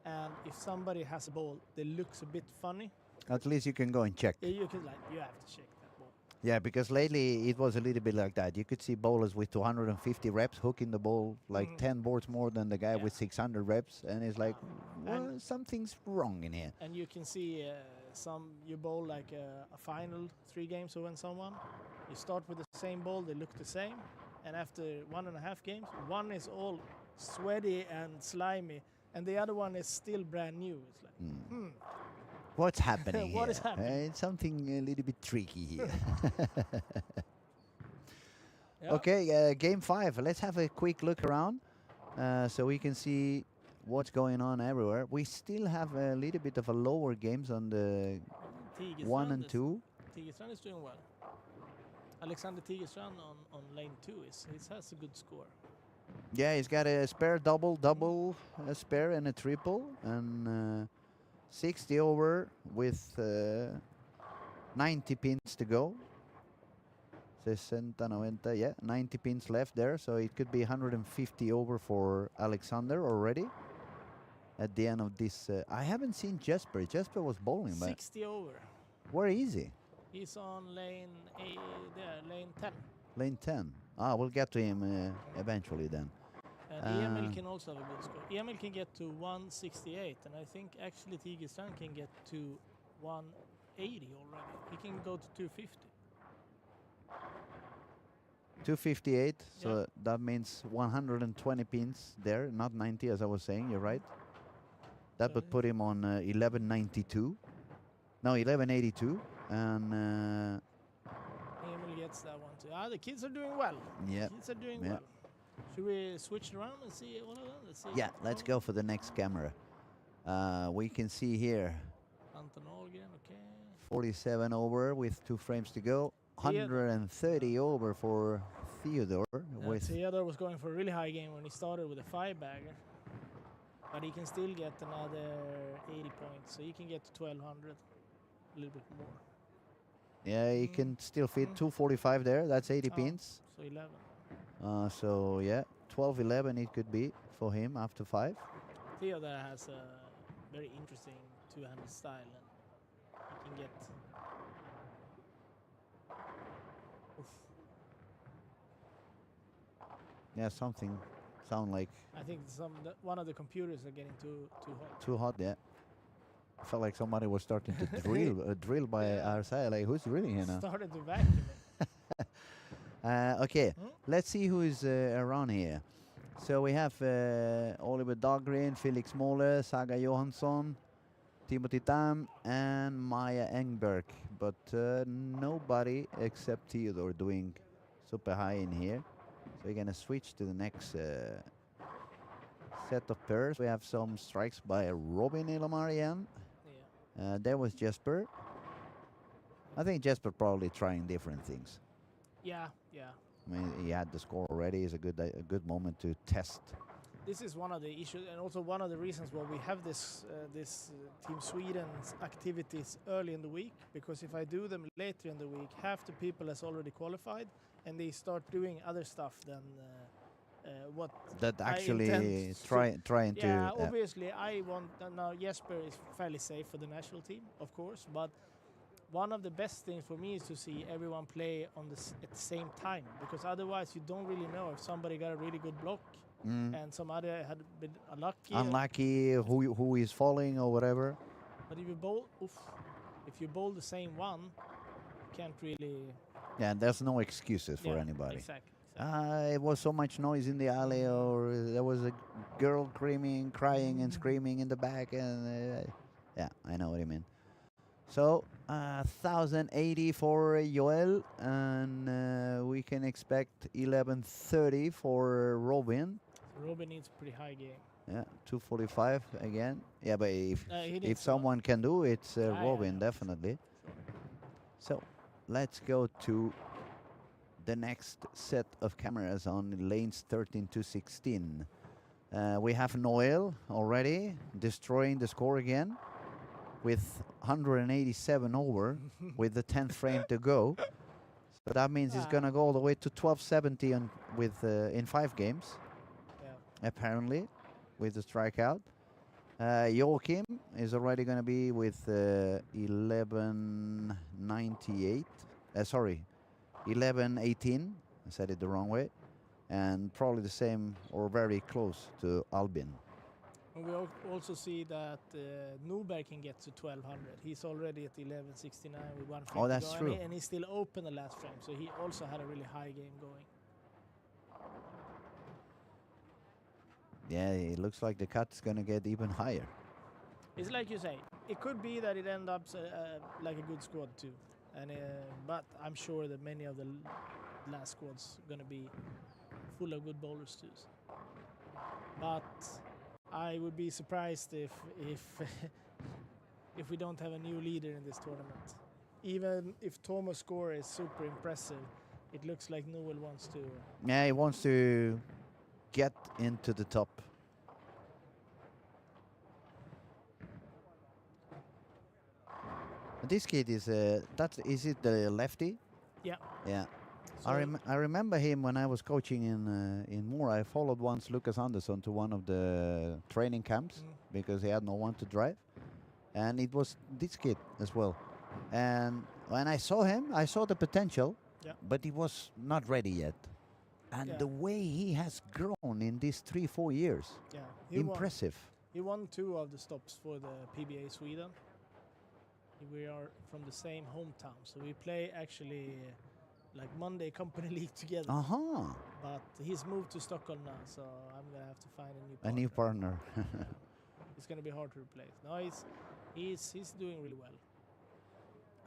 and if somebody has a ball that looks a bit funny, at least you can go and check. you have to check that ball. Yeah, because lately it was a little bit like that. You could see bowlers with 250 reps hooking the ball like 10 boards more than the guy with 600 reps, and it's like, well, something's wrong in here. And you can see you bowl like a final 3 games to win someone. You start with the same ball, they look the same, and after 1.5 games, one is all sweaty and slimy, and the other one is still brand new. It's like, What's happening What here? is happening? It's something a little bit tricky here. Yeah. Okay, game 5. Let's have a quick look around so we can see what's going on everywhere. We still have a little bit of a lower games on the 1 and 2. Tigerstrand is doing well. Alexander Tigerstrand on lane 2 has a good score. Yeah, he's got a spare double, a spare and a triple, and 60 over with 90 pins to go. 60, 90, yeah, 90 pins left there, so it could be 150 over for Alexander already at the end of this. I haven't seen Jesper. Jesper was bowling, but 60 over. where is he? He's on lane lane 10. Lane 10. Ah, we'll get to him eventually then. And Emil can also have a good score. Emil can get to 168, and I think actually Tigerstrand can get to 180 already. He can go to 250. 258, so Yeah. that means 120 pins there, not 90 as I was saying, you're right. That would put him on 1192. No, 1182. And Emil gets that one too. Ah, the kids are doing well. yeah, Kids are doing yeah. well. Should we switch around and see all of them? Let's see. Yeah, let's go for the next camera. We can see here Anton Ahlgren, okay. 47 over with 2 frames to go. Theodor. 130 over for Theodore with Theodore was going for a really high game when he started with a 5-bagger. But he can still get another 80 points, so he can get to 1200, a little bit more. yeah, he can still fit 245 there. That's 80 pins. So 11. So yeah, 12-11 it could be for him after 5. Theodore has a very interesting two-handed style, and he can get. Oof. Yeah, something sound like I think one of the computers are getting too hot. too hot. Yeah, I felt like somebody was starting to drill by Yeah. our side. Like, who's drilling here now? Started to vacuum it. Okay, let's see who is around here. So we have Oliver Dahlgren, Felix Mohle, Saga Johansson, Timothy Tam, and Maya Engberg. But nobody except Theodore doing super high in here. So we're going to switch to the next set of pairs. We have some strikes by Robin Ilomarian. Yeah. There was Jesper. I think Jesper probably trying different things. Yeah. I mean, he had the score already. It's a good moment to test. This is one of the issues, and also one of the reasons why we have this Team Sweden's activities early in the week. Because if I do them later in the week, half the people has already qualified, and they start doing other stuff than what That I actually intend trying to. Yeah, obviously I want now. Jesper is fairly safe for the national team, of course, but one of the best things for me is to see everyone play on at the same time, because otherwise you don't really know if somebody got a really good block and some other had been unlucky, who is falling or whatever. But if you bowl the same one, you can't really. Yeah, there's no excuses for anybody. Exactly. It was so much noise in the alley, or there was a girl crying and screaming in the back, and yeah, I know what you mean. So 1080 for Joel, and we can expect 1130 for Robin. Robin needs a pretty high game. Yeah, 245 again. Yeah, but if some someone can do it, it's Robin, definitely. So let's go to the next set of cameras on lanes 13 to 16. We have Noel already destroying the score again with 187 over with the 10th frame to go. So that means he's gonna go all the way to 1270 in 5 games. Yeah. Apparently, with the strikeout. Joachim is already going to be with 1198. Sorry, 1118. I said it the wrong way. And probably the same or very close to Albin. And we also see that Nuberg can get to 1200. He's already at 1169 with 1 frame. Oh, that's to go, true. And he's still open the last frame, so he also had a really high game going. Yeah, it looks like the cut is going to get even higher. It's like you say, it could be that it ends up like a good squad too, and but I'm sure that many of the last squads gonna be full of good bowlers too. But I would be surprised if if we don't have a new leader in this tournament. Even if Thomas' score is super impressive, it looks like Noel wants to. Yeah, he wants to get into the top. This kid is is it the lefty? Yeah. Yeah. So I remember him when I was coaching in Moore. I followed once Lucas Andersson to one of the training camps because he had no one to drive, and it was this kid as well. And when I saw him, I saw the potential, but he was not ready yet. And the way he has grown in these 3-4 years, impressive. He won 2 of the stops for the PBA Sweden. We are from the same hometown, so we play actually like Monday Company League together. But he's moved to Stockholm now, so I'm gonna have to find a new partner. It's gonna be hard to replace. No, he's doing really well.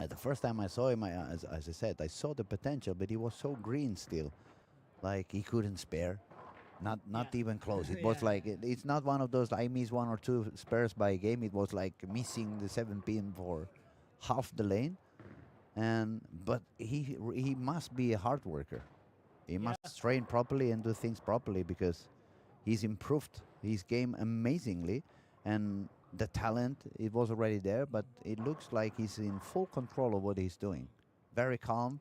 The first time I saw him, as I said, I saw the potential, but he was so green still, like he couldn't spare, not even close. It was like it's not one of those I miss 1 or 2 spares by game. It was like missing the 7 pin for half the lane, but he must be a hard worker. He must train properly and do things properly because he's improved his game amazingly, and the talent, it was already there, but it looks like he's in full control of what he's doing. Very calm.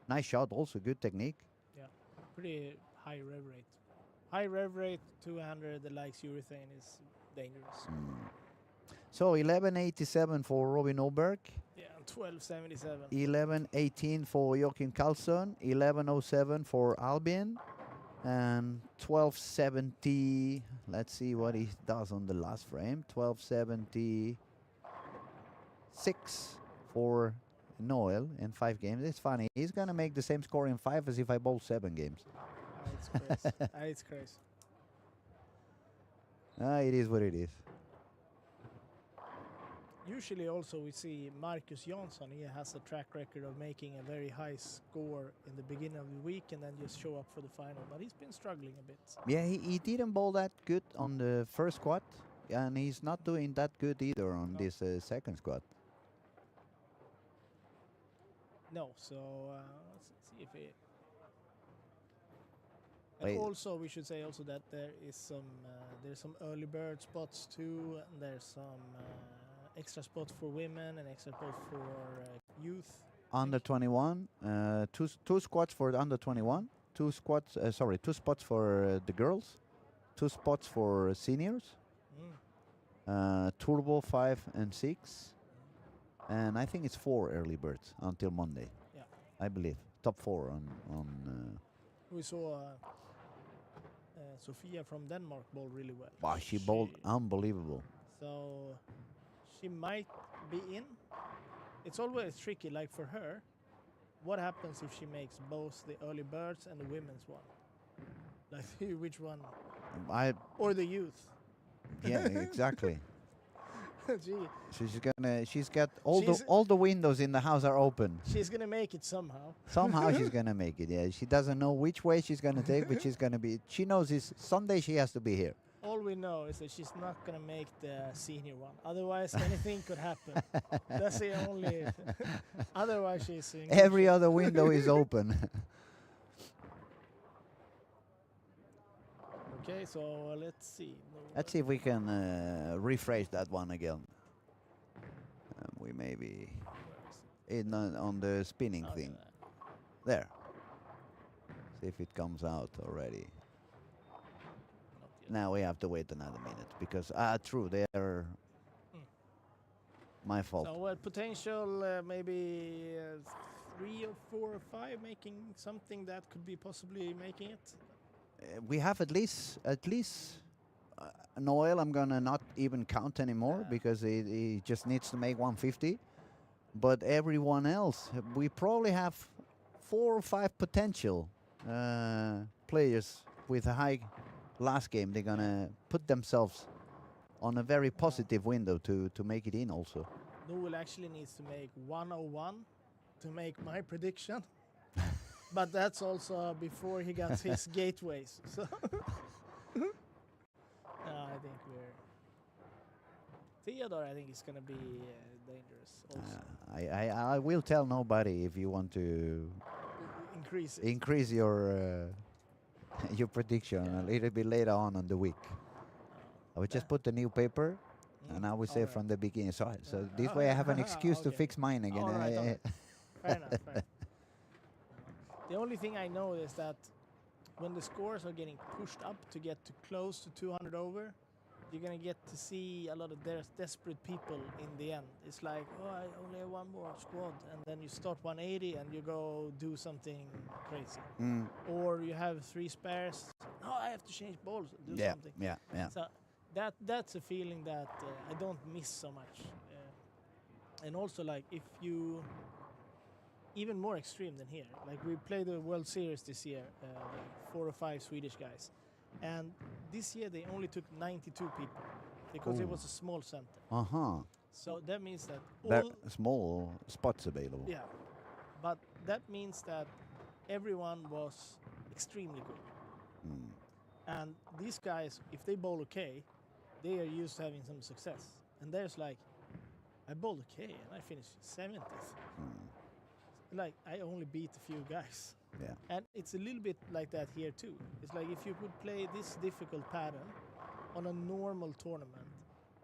Nice shot, also good technique. Yeah, pretty high rev rate. High rev rate, 200, the likes urethane is dangerous. So 1187 for Robin Oberg. Yeah, 1277. 1118 for Joachim Karlsson. 1107 for Albin. And 1270, let's see what he does on the last frame. 1276 for Noel in 5 games. It's funny. He's going to make the same score in 5 as if I bowl 7 games. It's crazy. It's crazy. It is what it is. Usually also we see Marcus Jansson, he has a track record of making a very high score in the beginning of the week and then just show up for the final, but he's been struggling a bit. Yeah, he didn't bowl that good on the first squad, and he's not doing that good either on this second squad. No, so let's see if it... And also, we should say also that there is there's some early bird spots too, and there's some extra spots for women and extra spots for youth. Under 21, two squads for the under 21, two spots for the girls, 2 spots for seniors, Turbo 5 and 6, and I think it's 4 early birds until Monday. Yeah, I believe top 4 on. We saw Sophia from Denmark bowl really well. Wow, she bowled unbelievable. So she might be in. It's always tricky, like for her, what happens if she makes both the early birds and the women's one? Like which one? Or the youth? Yeah, exactly. Gee. She's got all the windows in the house are open. She's gonna make it somehow. Somehow she's gonna make it. Yeah, she doesn't know which way she's gonna take, but she's gonna be. She knows this Sunday she has to be here. All we know is that she's not gonna make the senior one. Otherwise, anything could happen. That's the only. Otherwise, she's. Every other window is open. Okay, so let's see. Let's see if we can rephrase that one again. We maybe on the spinning thing. There. See if it comes out already. Now we have to wait another minute because true, they are my fault. So potential maybe 3 or 4 or 5 making something that could be possibly making it. We have at least Noel. I'm gonna not even count anymore because he just needs to make 150. But everyone else, we probably have 4 or 5 potential players with a high last game. They're gonna put themselves on a very positive window to make it in also. Noel actually needs to make 101 to make my prediction. But that's also before he got his gateways. So I think we're Theodore. I think is going to be dangerous. Also, I will tell nobody if you want to increase it. increase your your prediction a little bit later on the week. I will just put the new paper, and I will say from the beginning. So this way I have an excuse to fix mine again. All right. Fair enough. Fair enough. The only thing I know is that when the scores are getting pushed up to get to close to 200 over, you're going to get to see a lot of desperate people in the end. It's like, oh, I only have one more squad. And then you start 180 and you go do something crazy. Or you have 3 spares. No, I have to change balls, do something. Yeah. So that's a feeling that I don't miss so much. And also, like, if you... Even more extreme than here. Like, we played the World Series this year, 4 or 5 Swedish guys. And this year they only took 92 people because it was a small center. So that means that all small spots available. Yeah, but that means that everyone was extremely good. And these guys, if they bowl okay, they are used to having some success. And there's like, I bowled okay and I finished 70th. Like, I only beat a few guys. Yeah. And it's a little bit like that here too. It's like if you would play this difficult pattern on a normal tournament,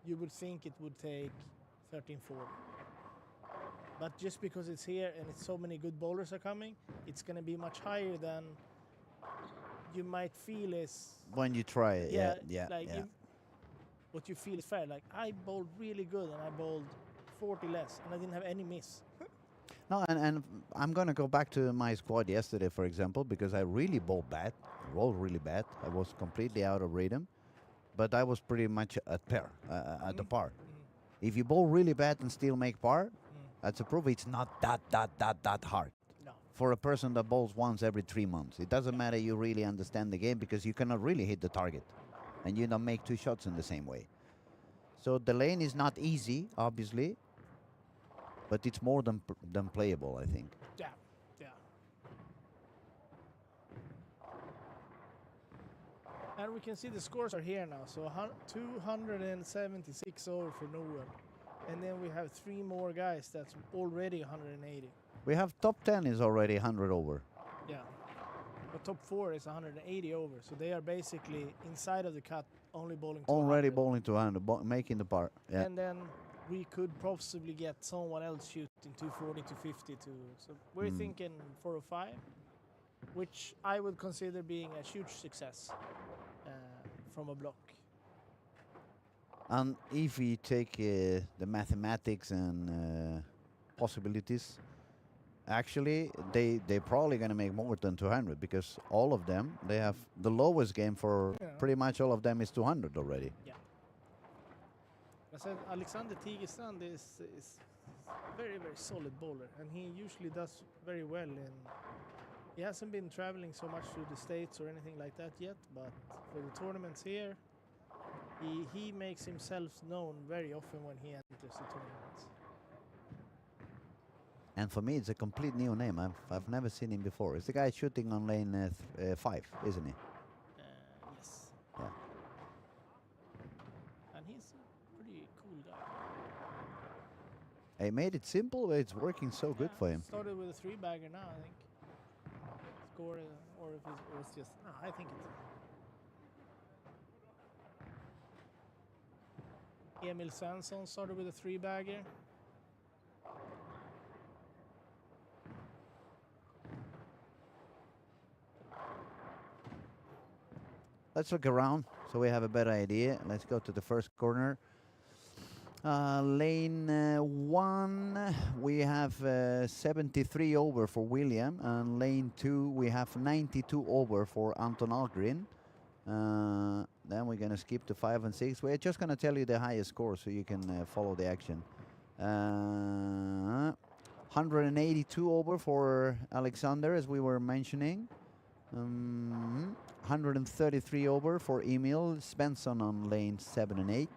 you would think it would take 13-40. But just because it's here and it's so many good bowlers are coming, it's going to be much higher than you might feel is... When you try it, yeah. What you feel is fair. Like, I bowled really good and I bowled 40 less and I didn't have any miss. No, and I'm going to go back to my squad yesterday, for example, because I really rolled really bad. I was completely out of rhythm, but I was pretty much at par, at the par. If you bowl really bad and still make par, that's a proof it's not that hard. No. For a person that bowls once every 3 months. It doesn't matter you really understand the game because you cannot really hit the target, and you don't make 2 shots in the same way. So the lane is not easy, obviously, but it's more than playable, I think. Yeah. And we can see the scores are here now. So 276 over for Noel. And then we have 3 more guys that's already 180. We have top 10 is already 100 over. Yeah. But top 4 is 180 over. So they are basically inside of the cut, only bowling 200. Already bowling 200, making the par. Yeah. And then we could possibly get someone else shooting 240, 250 too. So we're thinking 405, which I would consider being a huge success from a block. And if we take the mathematics and possibilities, actually they're probably going to make more than 200 because all of them, they have the lowest game for pretty much all of them is 200 already. Yeah. I said Alexander Tigerstrand is very, very solid bowler, and he usually does very well. He hasn't been traveling so much to the States or anything like that yet, but for the tournaments here, he makes himself known very often when he enters the tournaments. And for me, it's a complete new name. I've never seen him before. It's the guy shooting on lane 5, isn't he? Yes. Yeah. And he's a pretty cool guy. He made it simple, but it's working so good for him. Started with a 3-bagger now, I think. Score, or if it was just... No, I think it's... Emil Svensson started with a 3-bagger. Let's look around so we have a better idea. Let's go to the first corner. Lane 1, we have 73 over for William, and lane 2 we have 92 over for Anton Algren. Then we're going to skip to 5 and 6. We're just going to tell you the highest score so you can follow the action. 182 over for Alexander, as we were mentioning. 133 over for Emil Svensson on lane 7 and 8.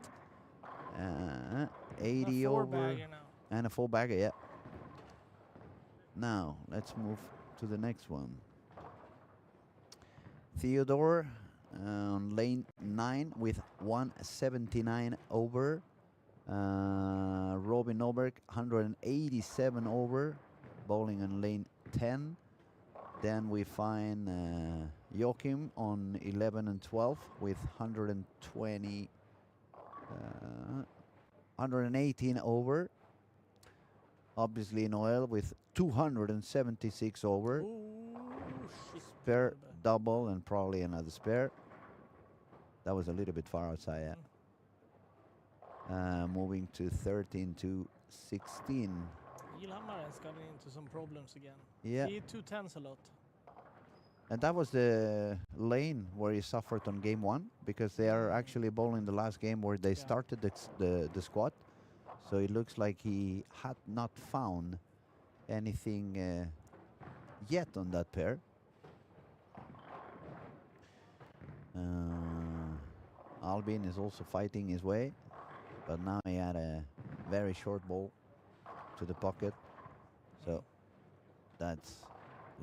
80 a over. four-bagger now. And a full bagger, yeah. Now, let's move to the next one. Theodore on lane 9 with 179 over. Robin Norberg, 187 over, bowling on lane 10. Then we find Joachim on 11 and 12 with 118 over. Obviously Noel with 276 over. Ooh, shit. Spare, double, and probably another spare. That was a little bit far outside, yeah. Moving to 13 to 16. Ilhamar has gotten into some problems again. Yeah. See 210s a lot. And that was the lane where he suffered on game 1, because they are actually bowling the last game where they started the squad. So it looks like he had not found anything yet on that pair. Albin is also fighting his way, but now he had a very short ball to the pocket, so that's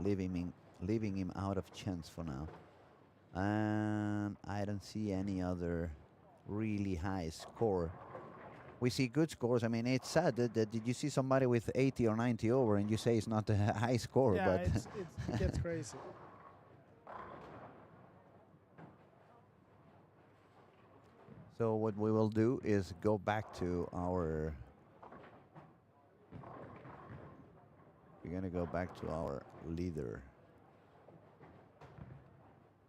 leaving him out of chance for now. And I don't see any other really high score. We see good scores. I mean, it's sad that did you see somebody with 80 or 90 over and you say it's not a high score, Yeah, but it gets crazy. So what we will do is go back to our. We're gonna go back to our leader.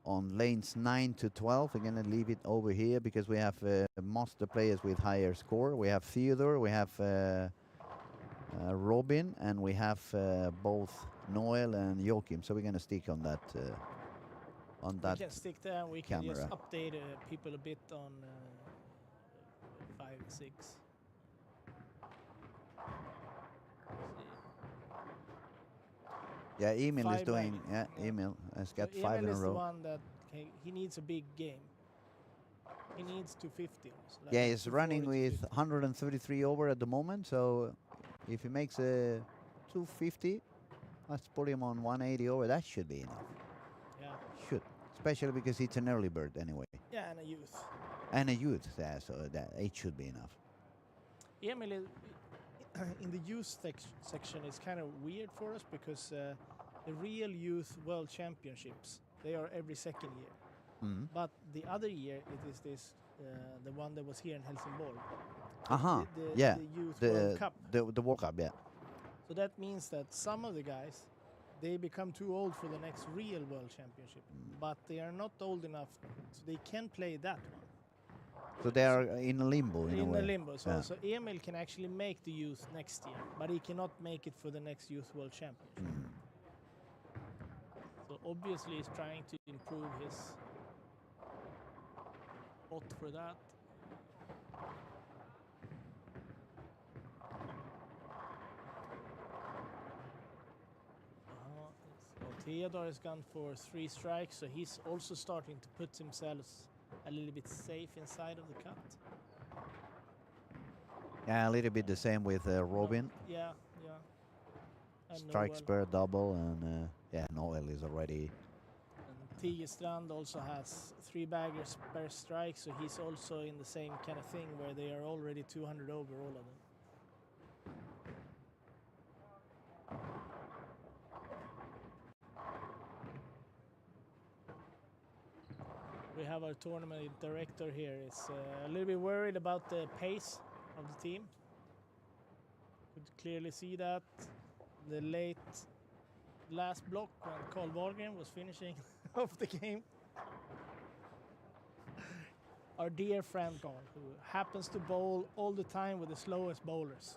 On lanes 9 to 12, we're gonna leave it over here because we have most of the players with higher score. We have Theodore, we have Robin, and we have both Noel and Joachim. So we're gonna stick on that. On that. We can stick there and we can just camera. update people a bit on 5, 6. Yeah, Emil is 5 doing. baggers. Yeah, Yeah. Emil has got So 5 in Emil a is the row. one that he needs a big game. He needs 250. Also, like Yeah, he's 240, running with 250. 133 over at the moment. So if he makes a 250, let's put him on 180 over. That should be enough. Yeah. Should, especially because it's an early bird anyway, Yeah, and a youth. and a youth. Yeah, so that it should be enough. Emil is in the youth section is kind of weird for us because the real youth world championships, they are every second year. Mm. But the other year it is this the one that was here in Helsingborg. Uh-huh. The Yeah. youth World Cup. The World Cup. Yeah. So that means that some of the guys, they become too old for the next real world championship, but they are not old enough, so they can play that one. So they are in a limbo in a In way. a limbo. So, Yeah. so Emil can actually make the youth next year, but he cannot make it for the next youth world championship. Mm. So obviously he's trying to improve his spot for that. So Theodore has gone for 3 strikes, so he's also starting to put himself a little bit safe inside of the cut. Yeah, a little bit the same with Robin. Yeah, yeah. And Strike, Noel. spare, double, and yeah, Noel is already. And Tigerstrand also has 3 baggers per strike, so he's also in the same kind of thing where they are already 200 over, all of them. We have our tournament director here. Is a little bit worried about the pace of the team. Could clearly see that the last block when Carl Wahlgren was finishing off the game. Our dear friend Carl, who happens to bowl all the time with the slowest bowlers.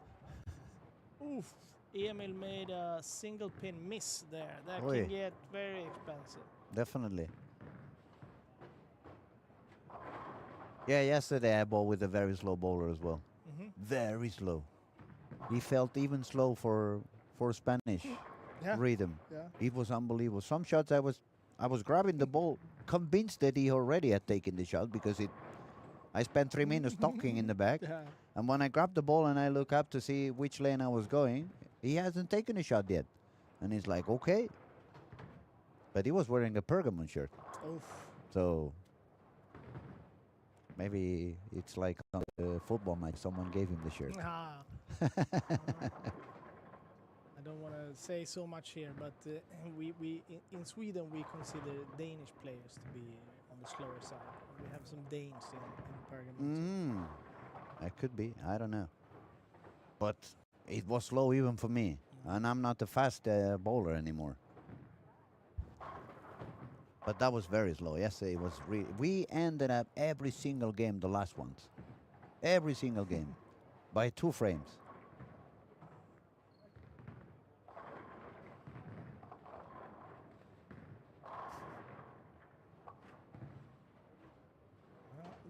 Oof! Emil made a single pin miss there. That Oi. can get very expensive. Definitely. Yeah, yesterday I bowled with a very slow bowler as well. Mm-hmm. Very slow. He felt even slow for Spanish Yeah. rhythm. Yeah. It was unbelievable. Some shots I was grabbing the ball, convinced that he already had taken the shot because I spent 3 minutes talking in the back. Yeah. And when I grab the ball and I look up to see which lane I was going, he hasn't taken a shot yet. And he's like, okay. But he was wearing a Pergamon shirt. Oof. So maybe it's like on a football match, someone gave him the shirt. Ah. I don't want to say so much here, but in Sweden we consider Danish players to be on the slower side. We have some Danes in Pergamon. That could be. I don't know. But it was slow even for me. And I'm not a fast bowler anymore. But that was very slow. Yesterday it was really. We ended up every single game, the last ones. Every single game. By 2 frames.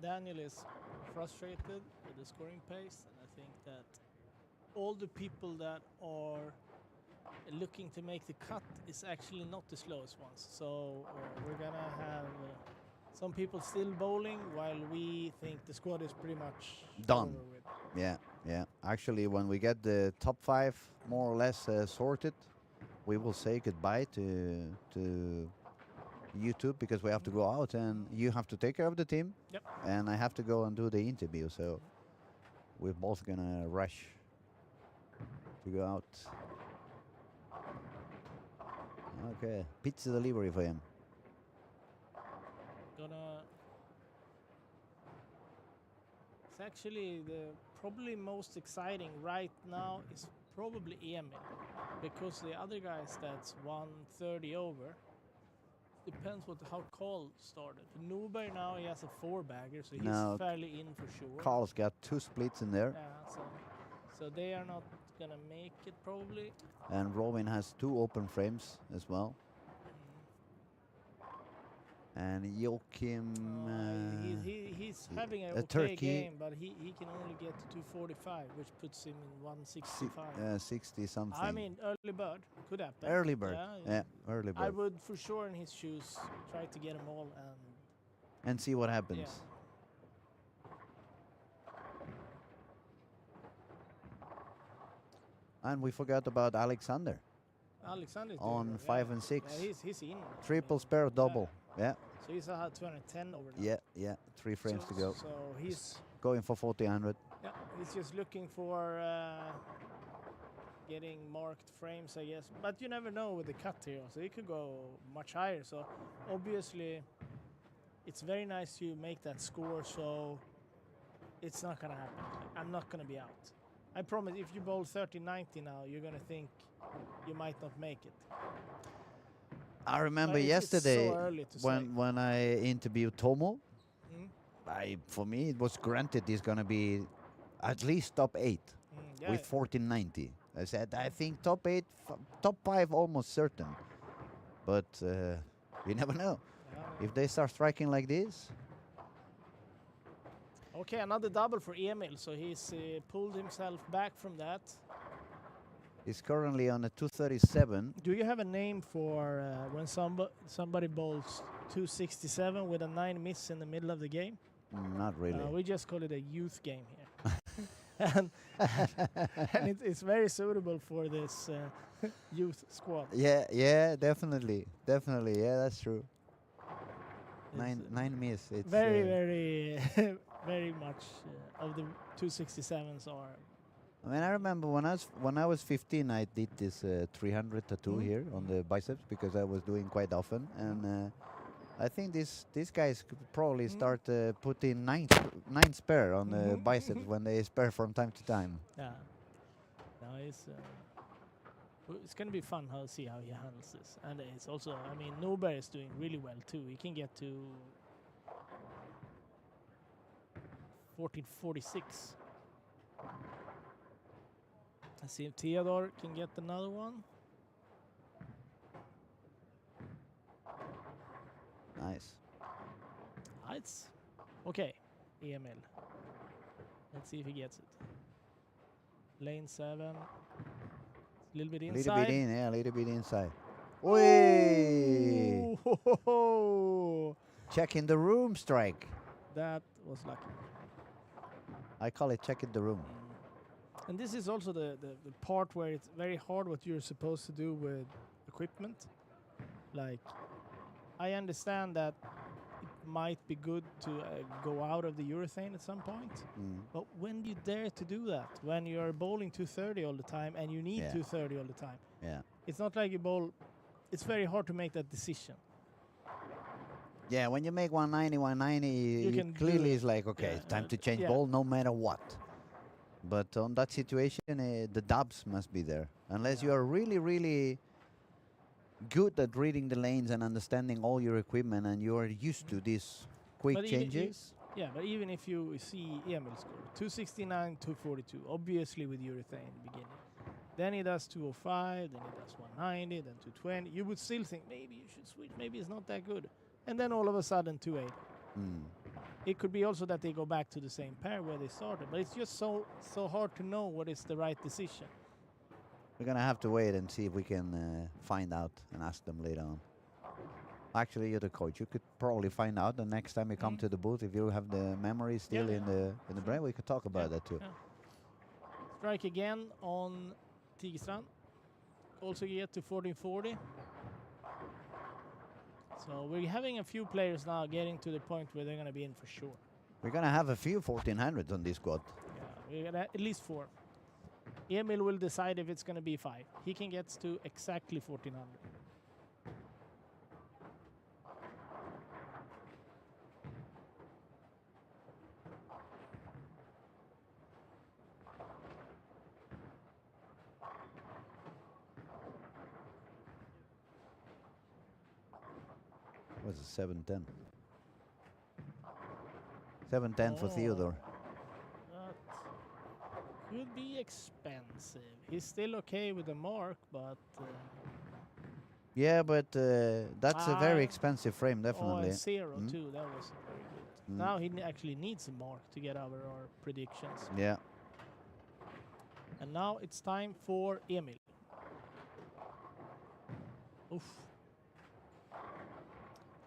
Daniel is frustrated with the scoring pace, and I think that all the people that are looking to make the cut is actually not the slowest ones. So we're gonna have some people still bowling while we think the squad is pretty much Done. over with. Yeah, yeah. Actually, when we get the top 5 more or less sorted, we will say goodbye to YouTube because we have to go out and you have to take care of the team. Yep. And I have to go and do the interview. So we're both gonna rush to go out. Okay, pizza delivery for him. It's actually probably most exciting right now is probably Emil, because the other guys that's 130 over. Depends how Carl started. Norberg now he has a 4-bagger, so he's fairly in for sure. Carl's got 2 splits in there. Yeah, so they are not gonna make it probably. And Robin has 2 open frames as well. And Joachim... he's having a okay Turkey. game, but he can only get to 245, which puts him in 165. 60 something. I mean, early bird could happen. Early bird. Yeah, early bird. I would for sure in his shoes try to get them all and see what happens. Yeah. And we forgot about Alexander Alexander's on 5 and 6. Yeah, he's in. Triple spare double. Yeah. So he's 210 over now. Yeah. 3 frames to go. So he's going for 1400. Yeah, he's just looking for getting marked frames, I guess. But you never know with the cut here, so it could go much higher. So obviously, it's very nice to make that score. So it's not gonna happen. I'm not gonna be out. I promise. If you bowl 30-90 now, you're gonna think you might not make it. I remember yesterday when I interviewed Tomo. For me, it was granted he's gonna be at least top 8 with 1490. I said I think top 8, top 5 almost certain, but you never know. If they start striking like this. Okay, another double for Emil, so he's pulled himself back from that. He's currently on a 237. Do you have a name for when somebody bowls 267 with a 9 miss in the middle of the game? Not really. We just call it a youth game here. and it's very suitable for this youth squad. Yeah, definitely. Yeah, that's true. Nine miss. It's very very much of the 267s are. I mean, I remember when I was 15, I did this 300 tattoo here on the biceps because I was doing quite often, and I think these guys could probably start putting nine spare on the biceps when they spare from time to time. Yeah, no, it's gonna be fun to see how he handles this, and it's also, I mean, Norberg is doing really well too. He can get to 1446. Let's see if Theodore can get another one. Nice. It's okay, Emil. Let's see if he gets it. Lane 7. A little bit inside. A little bit inside. Oi! Oh, Checking the room strike. that was lucky. I call it checking the room. And this is also the part where it's very hard what you're supposed to do with equipment. Like, I understand that it might be good to go out of the urethane at some point, but when do you dare to do that? When you're bowling 230 all the time and you need 230 all the time. Yeah. It's not like you bowl. It's very hard to make that decision. Yeah, when you make 190, 190, you clearly it's like, okay, it's time to change ball no matter what. But on that situation, the dubs must be there. Unless you are really, really good at reading the lanes and understanding all your equipment and you are used to these quick changes. But even if you see Emil score 269, 242, obviously with urethane in the beginning. Then he does 205, then he does 190, then 220. You would still think maybe you should switch, maybe it's not that good. And then all of a sudden 280. It could be also that they go back to the same pair where they started, but it's just so hard to know what is the right decision. We're going to have to wait and see if we can find out and ask them later on. Actually, you're the coach. You could probably find out the next time you come to the booth. If you have the memory still in the brain, we could talk about that too. Strike again on Tigerstrand. Also get to 1440. So we're having a few players now getting to the point where they're going to be in for sure. We're going to have a few 1400s on this squad. Yeah, we got at least 4. Emil will decide if it's going to be 5. He can get to exactly 1400. Was it 710? 710 for Theodore. That could be expensive. He's still okay with the mark, but... yeah, but that's a very expensive frame, definitely. Oh, and 0 too. That was very good. Now he actually needs a mark to get over our predictions. Yeah. And now it's time for Emil. Oof.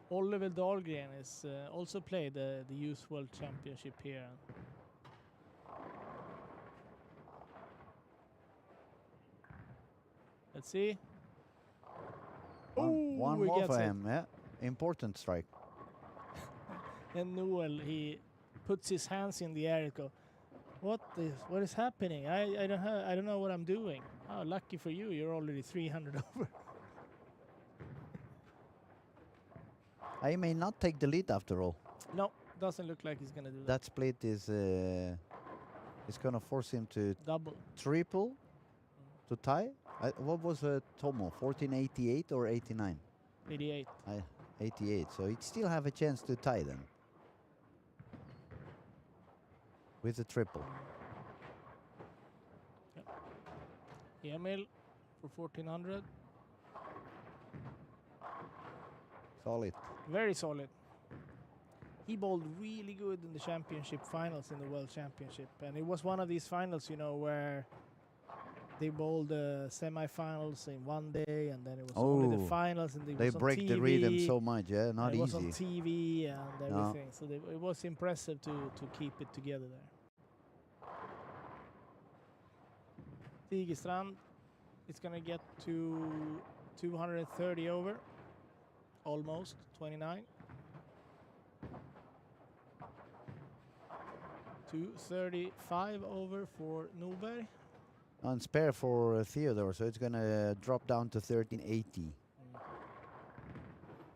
Oliver Dahlgren is also played the Youth World Championship here. Let's see. One more for him, yeah. Important strike. And Noel, he puts his hands in the air and go, what is happening? I don't know what I'm doing. Oh, lucky for you, you're already 300 over. I may not take the lead after all. No, doesn't look like he's gonna do that. That split is gonna force him to double, triple, to tie. What was Tomo? 1488 or 89? 88. 88. So he'd still have a chance to tie them with the triple. Yeah. Emil for 1400. Solid. Very solid. He bowled really good in the championship finals in the World Championship. And it was one of these finals, you know, where they bowled the semi-finals in one day and then it was only the finals and they break TV. the rhythm so much, yeah, not easy. It was on TV and everything. So it was impressive to keep it together there. Tigerstrand is going to get to 230 over. Almost 29. 235 over for Norberg. On spare for Theodore, so it's gonna drop down to 1380.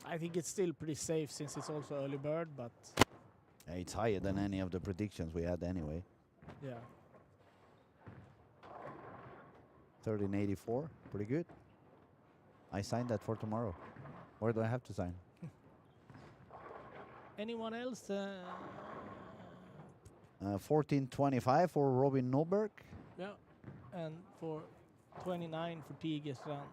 I think it's still pretty safe since it's also early bird, but it's higher than any of the predictions we had anyway. Yeah. 1384, pretty good. I signed that for tomorrow. Where do I have to sign? Anyone else? 1425 for Robin Norberg. Yeah, and for 29 for Tigerstrand.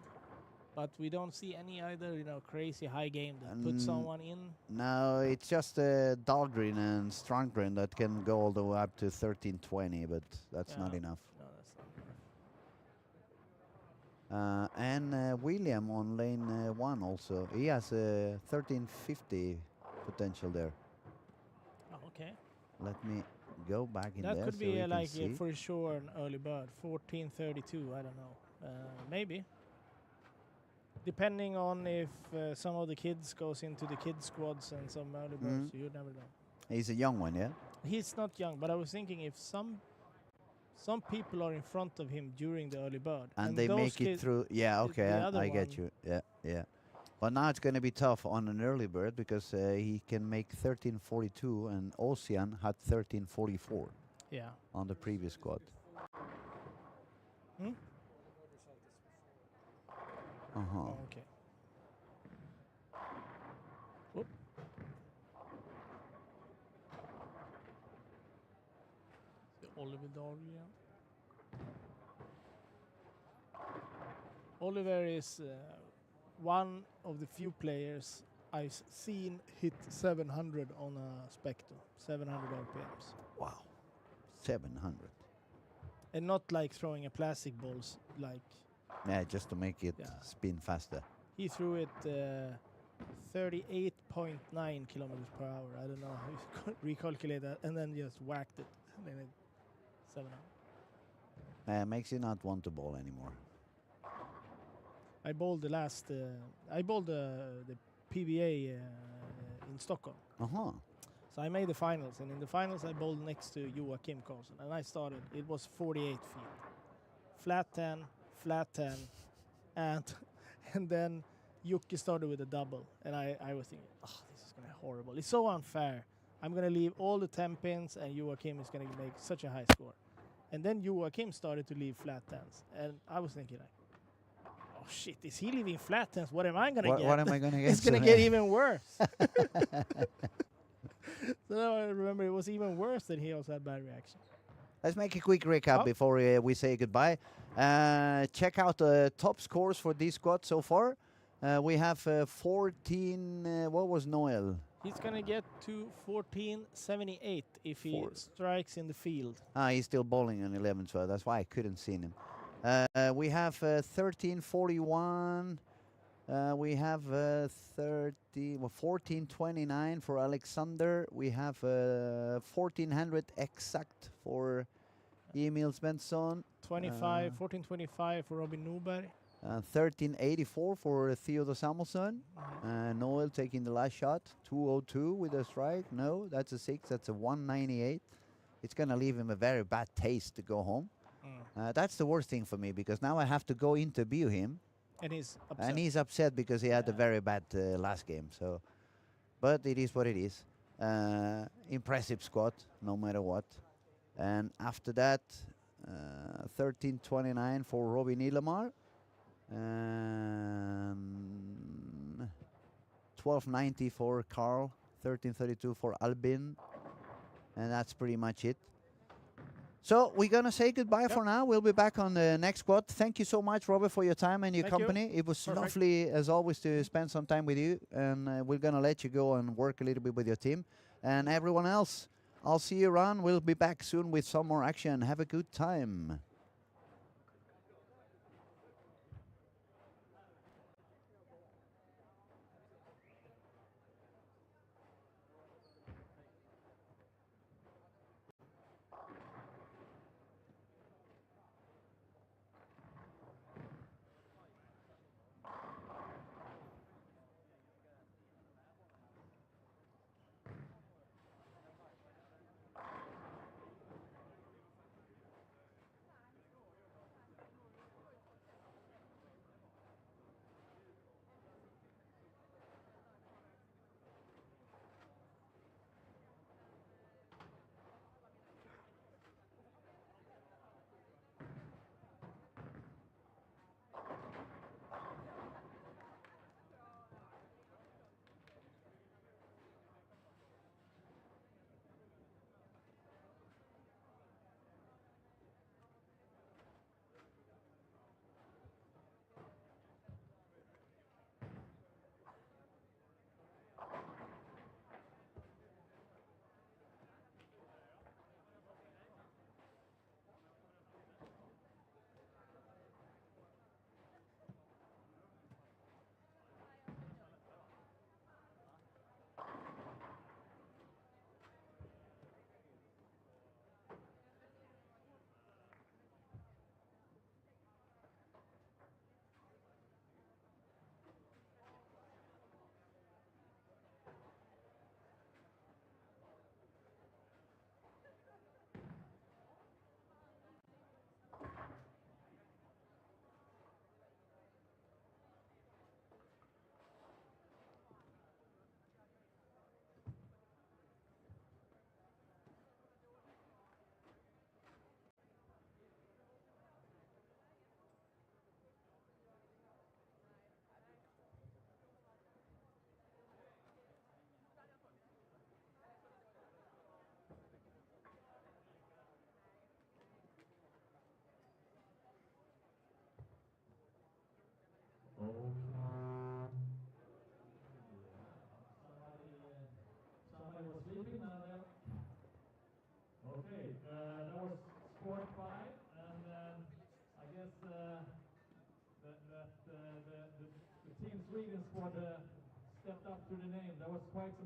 But we don't see any other, you know, crazy high game that puts someone in. No, it's just Dahlgren and Strandgren that can go all the way up to 1320, but that's not enough. No, that's not enough. And William on lane 1 also. He has 1350 potential there. Oh, okay. Let me go back in That there could so be we can like see. for sure an early bird. 14:32. I don't know. Maybe. Depending on if some of the kids goes into the kids squads and some early birds, you never know. He's a young one, yeah? He's not young, but I was thinking if some people are in front of him during the early bird, And they those make it kids- through. Yeah, okay, the other I get one- you. Yeah, yeah. But now it's going to be tough on an early bird because he can make 13:42 and Ocean had 13:44 Yeah. on the previous squad. Hmm? Uh-huh. Oh, okay. Whoop. The Oliver dog again. Oliver is one of the few players I've seen hit 700 on a Spectre, 700 RPMs. Wow. 700. And not like throwing a plastic balls, like Yeah, just to make it Yeah. spin faster. he threw it 38.9 kilometers per hour. I don't know how you recalculate that, and then just whacked it. And then it 700. Makes you not want to bowl anymore. I bowled the last. I bowled the PBA in Stockholm. Uh-huh. So I made the finals, and in the finals I bowled next to Joakim Karlsson, and I started. It was 48 feet, flat 10, and and then Jocke started with a double, and I was thinking, oh, this is gonna be horrible. It's so unfair. I'm gonna leave all the 10 pins, and Joakim is gonna make such a high score. And then Joakim started to leave flat 10s, and I was thinking like, oh shit, is he leaving flat 10s? What am I gonna get? What am I going to get? It's gonna get even worse. So now I remember it was even worse that he also had bad reaction. Let's make a quick recap Oh. before we say goodbye. Check out the top scores for this squad so far. We have 14. What was Noel? He's gonna get to 1478 if he strikes in the field. He's still bowling on 11-12. That's why I couldn't see him. We have 1341. We have 1429 for Alexander. We have 1400 exact for Emil Svensson. 1425 for Robin Nordberg. 1384 for Theodor Samuelsson. Noel taking the last shot. 202 with a strike. No, that's a 6. That's a 198. It's going to leave him a very bad taste to go home. That's the worst thing for me because now I have to go interview him. And he's upset. And he's upset because he had a very bad last game. So, but it is what it is. Impressive squad, no matter what. And after that, 1329 for Robin Ilemar. 1290 for Carl. 1332 for Albin. And that's pretty much it. So we're going to say goodbye for now. We'll be back on the next squad. Thank you so much, Robert, for your time and your Thank you. company. It was Perfect. lovely, as always, to spend some time with you. And we're going to let you go and work a little bit with your team. And everyone else, I'll see you around. We'll be back soon with some more action. Have a good time. guess the Team Sweden squad stepped up to the name. That was quite some